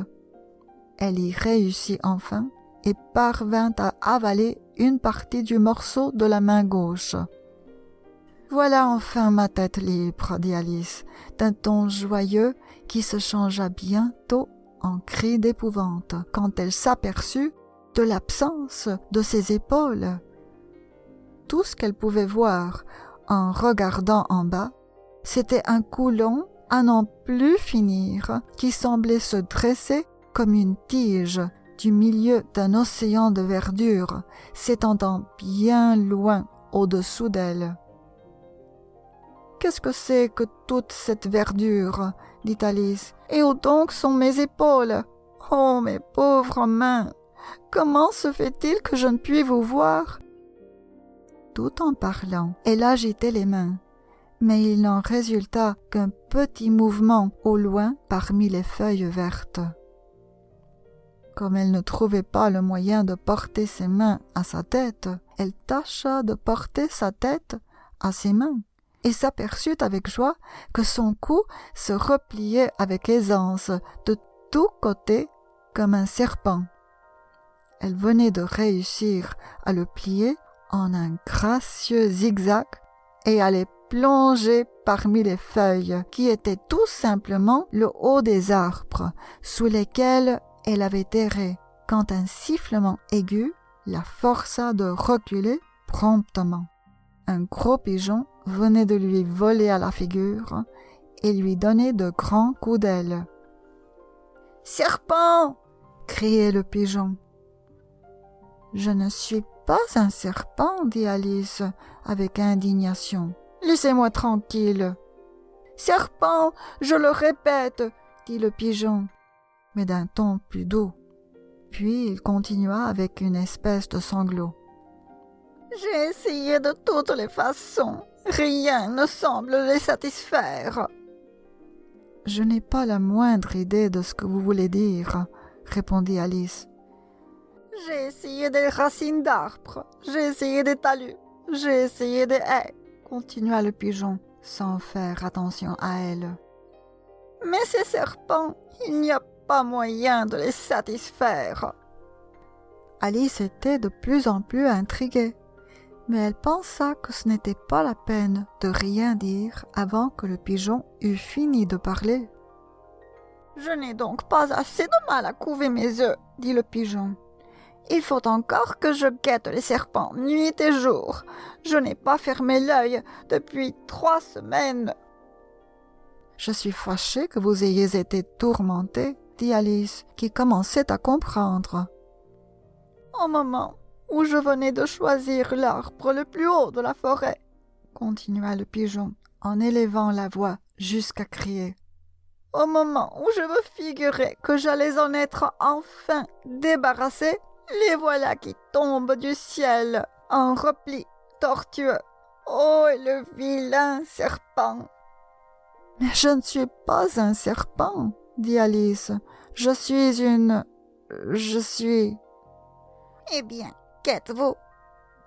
Elle y réussit enfin et parvint à avaler une partie du morceau de la main gauche. « Voilà enfin ma tête libre, dit Alice, d'un ton joyeux qui se changea bientôt en cri d'épouvante quand elle s'aperçut de l'absence de ses épaules. Tout ce qu'elle pouvait voir en regardant en bas, c'était un cou long à n'en plus finir qui semblait se dresser comme une tige du milieu d'un océan de verdure s'étendant bien loin au-dessous d'elle. « Qu'est-ce que c'est que toute cette verdure ?» dit Alice. « Et où donc sont mes épaules? Oh, mes pauvres mains! Comment se fait-il que je ne puis vous voir ?» Tout en parlant, elle agitait les mains, mais il n'en résulta qu'un petit mouvement au loin parmi les feuilles vertes. Comme elle ne trouvait pas le moyen de porter ses mains à sa tête, elle tâcha de porter sa tête à ses mains et s'aperçut avec joie que son cou se repliait avec aisance de tous côtés comme un serpent. Elle venait de réussir à le plier en un gracieux zigzag et à les plonger parmi les feuilles qui étaient tout simplement le haut des arbres sous lesquels elle avait erré quand un sifflement aigu la força de reculer promptement. Un gros pigeon venait de lui voler à la figure et lui donner de grands coups d'aile. « Serpent !» criait le pigeon. « Je ne suis pas un serpent, dit Alice avec indignation. « Laissez-moi tranquille. »« Serpent, je le répète, dit le pigeon, mais d'un ton plus doux. Puis il continua avec une espèce de sanglot. « J'ai essayé de toutes les façons. Rien ne semble les satisfaire. »« Je n'ai pas la moindre idée de ce que vous voulez dire, » répondit Alice. « J'ai essayé des racines d'arbres, j'ai essayé des talus, j'ai essayé des haies, » continua le pigeon, sans faire attention à elle. « Mais ces serpents, il n'y a pas moyen de les satisfaire. » Alice était de plus en plus intriguée, mais elle pensa que ce n'était pas la peine de rien dire avant que le pigeon eût fini de parler. « Je n'ai donc pas assez de mal à couver mes œufs, » dit le pigeon. « Il faut encore que je guette les serpents nuit et jour. Je n'ai pas fermé l'œil depuis 3 semaines. »« Je suis fâchée que vous ayez été tourmentée, » dit Alice, qui commençait à comprendre. « Au moment où je venais de choisir l'arbre le plus haut de la forêt, » continua le pigeon en élevant la voix jusqu'à crier. « Au moment où je me figurais que j'allais en être enfin débarrassé, les voilà qui tombent du ciel en repli tortueux. Oh, le vilain serpent !»« Mais je ne suis pas un serpent, » dit Alice. « Je suis... » « Eh bien, qu'êtes-vous »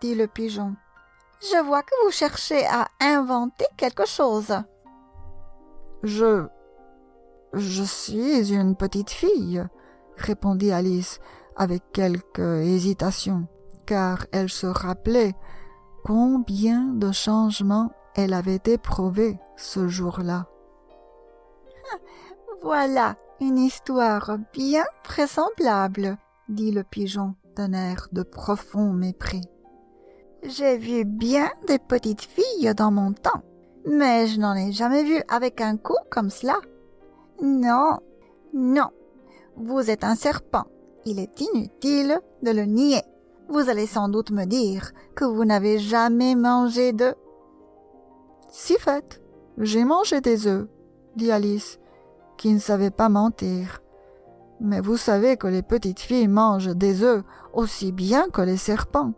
dit le pigeon. « Je vois que vous cherchez à inventer quelque chose. »« Je suis une petite fille, » répondit Alice avec quelque hésitation, car elle se rappelait combien de changements elle avait éprouvés ce jour-là. « Voilà une histoire bien vraisemblable, » dit le pigeon d'un air de profond mépris. « J'ai vu bien des petites filles dans mon temps, mais je n'en ai jamais vu avec un cou comme cela. Non, non, vous êtes un serpent, il est inutile de le nier. Vous allez sans doute me dire que vous n'avez jamais mangé d'œufs. »« Si fait, j'ai mangé des œufs, » dit Alice, qui ne savait pas mentir. « Mais vous savez que les petites filles mangent des œufs aussi bien que les serpents. »«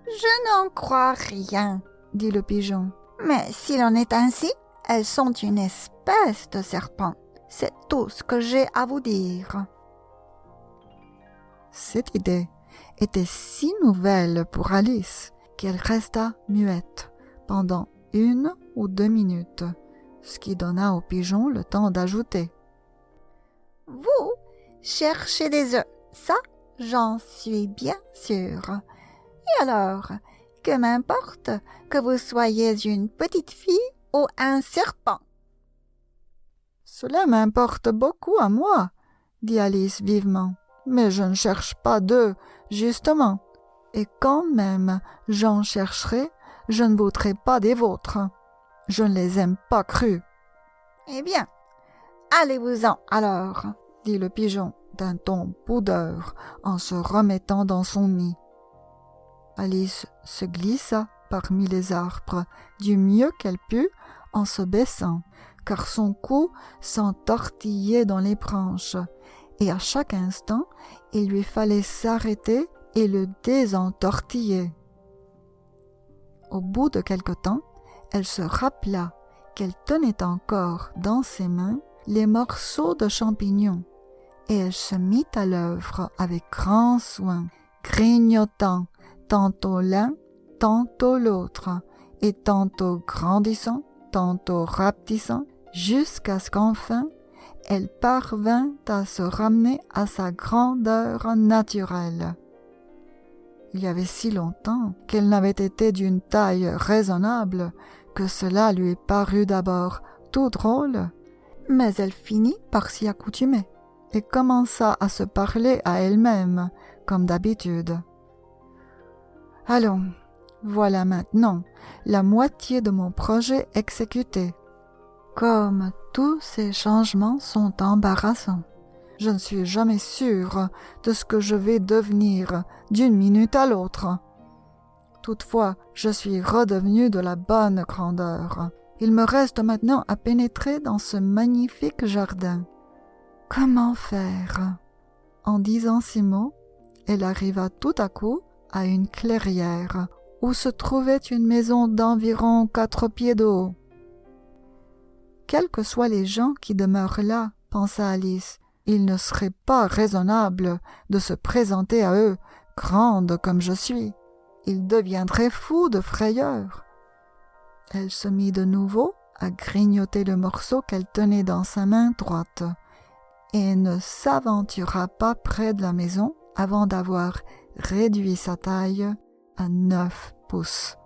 Je n'en crois rien, » dit le pigeon. « Mais s'il en est ainsi, elles sont une espèce de serpent. C'est tout ce que j'ai à vous dire. » Cette idée était si nouvelle pour Alice qu'elle resta muette pendant 1 ou 2 minutes, ce qui donna au pigeon le temps d'ajouter. « Vous cherchez des œufs, ça, j'en suis bien sûre. Et alors, que m'importe que vous soyez une petite fille ou un serpent. »« Cela m'importe beaucoup à moi, » dit Alice vivement. « Mais je ne cherche pas d'œufs, justement. Et quand même j'en chercherai, je ne voudrais pas des vôtres. Je ne les aime pas crus. »« Eh bien, allez-vous-en alors, » dit le pigeon d'un ton boudeur en se remettant dans son nid. Alice se glissa parmi les arbres du mieux qu'elle put en se baissant, car son cou s'entortillait dans les branches, et à chaque instant il lui fallait s'arrêter et le désentortiller. Au bout de quelque temps, elle se rappela qu'elle tenait encore dans ses mains les morceaux de champignons, et elle se mit à l'œuvre avec grand soin, grignotant tantôt l'un, tantôt l'autre, et tantôt grandissant, tantôt rapetissant, jusqu'à ce qu'enfin elle parvint à se ramener à sa grandeur naturelle. Il y avait si longtemps qu'elle n'avait été d'une taille raisonnable que cela lui parut d'abord tout drôle, mais elle finit par s'y accoutumer et commença à se parler à elle-même comme d'habitude. « Allons, voilà maintenant la moitié de mon projet exécuté. Comme tous ces changements sont embarrassants. Je ne suis jamais sûre de ce que je vais devenir d'une minute à l'autre. Toutefois, je suis redevenue de la bonne grandeur. Il me reste maintenant à pénétrer dans ce magnifique jardin. Comment faire ?» En disant ces mots, elle arriva tout à coup à une clairière où se trouvait une maison d'environ 4 pieds de haut. Quels que soient les gens qui demeurent là, pensa Alice, il ne serait pas raisonnable de se présenter à eux, grande comme je suis. Ils deviendraient fous de frayeur. Elle se mit de nouveau à grignoter le morceau qu'elle tenait dans sa main droite, et ne s'aventura pas près de la maison avant d'avoir réduit sa taille à 9 pouces.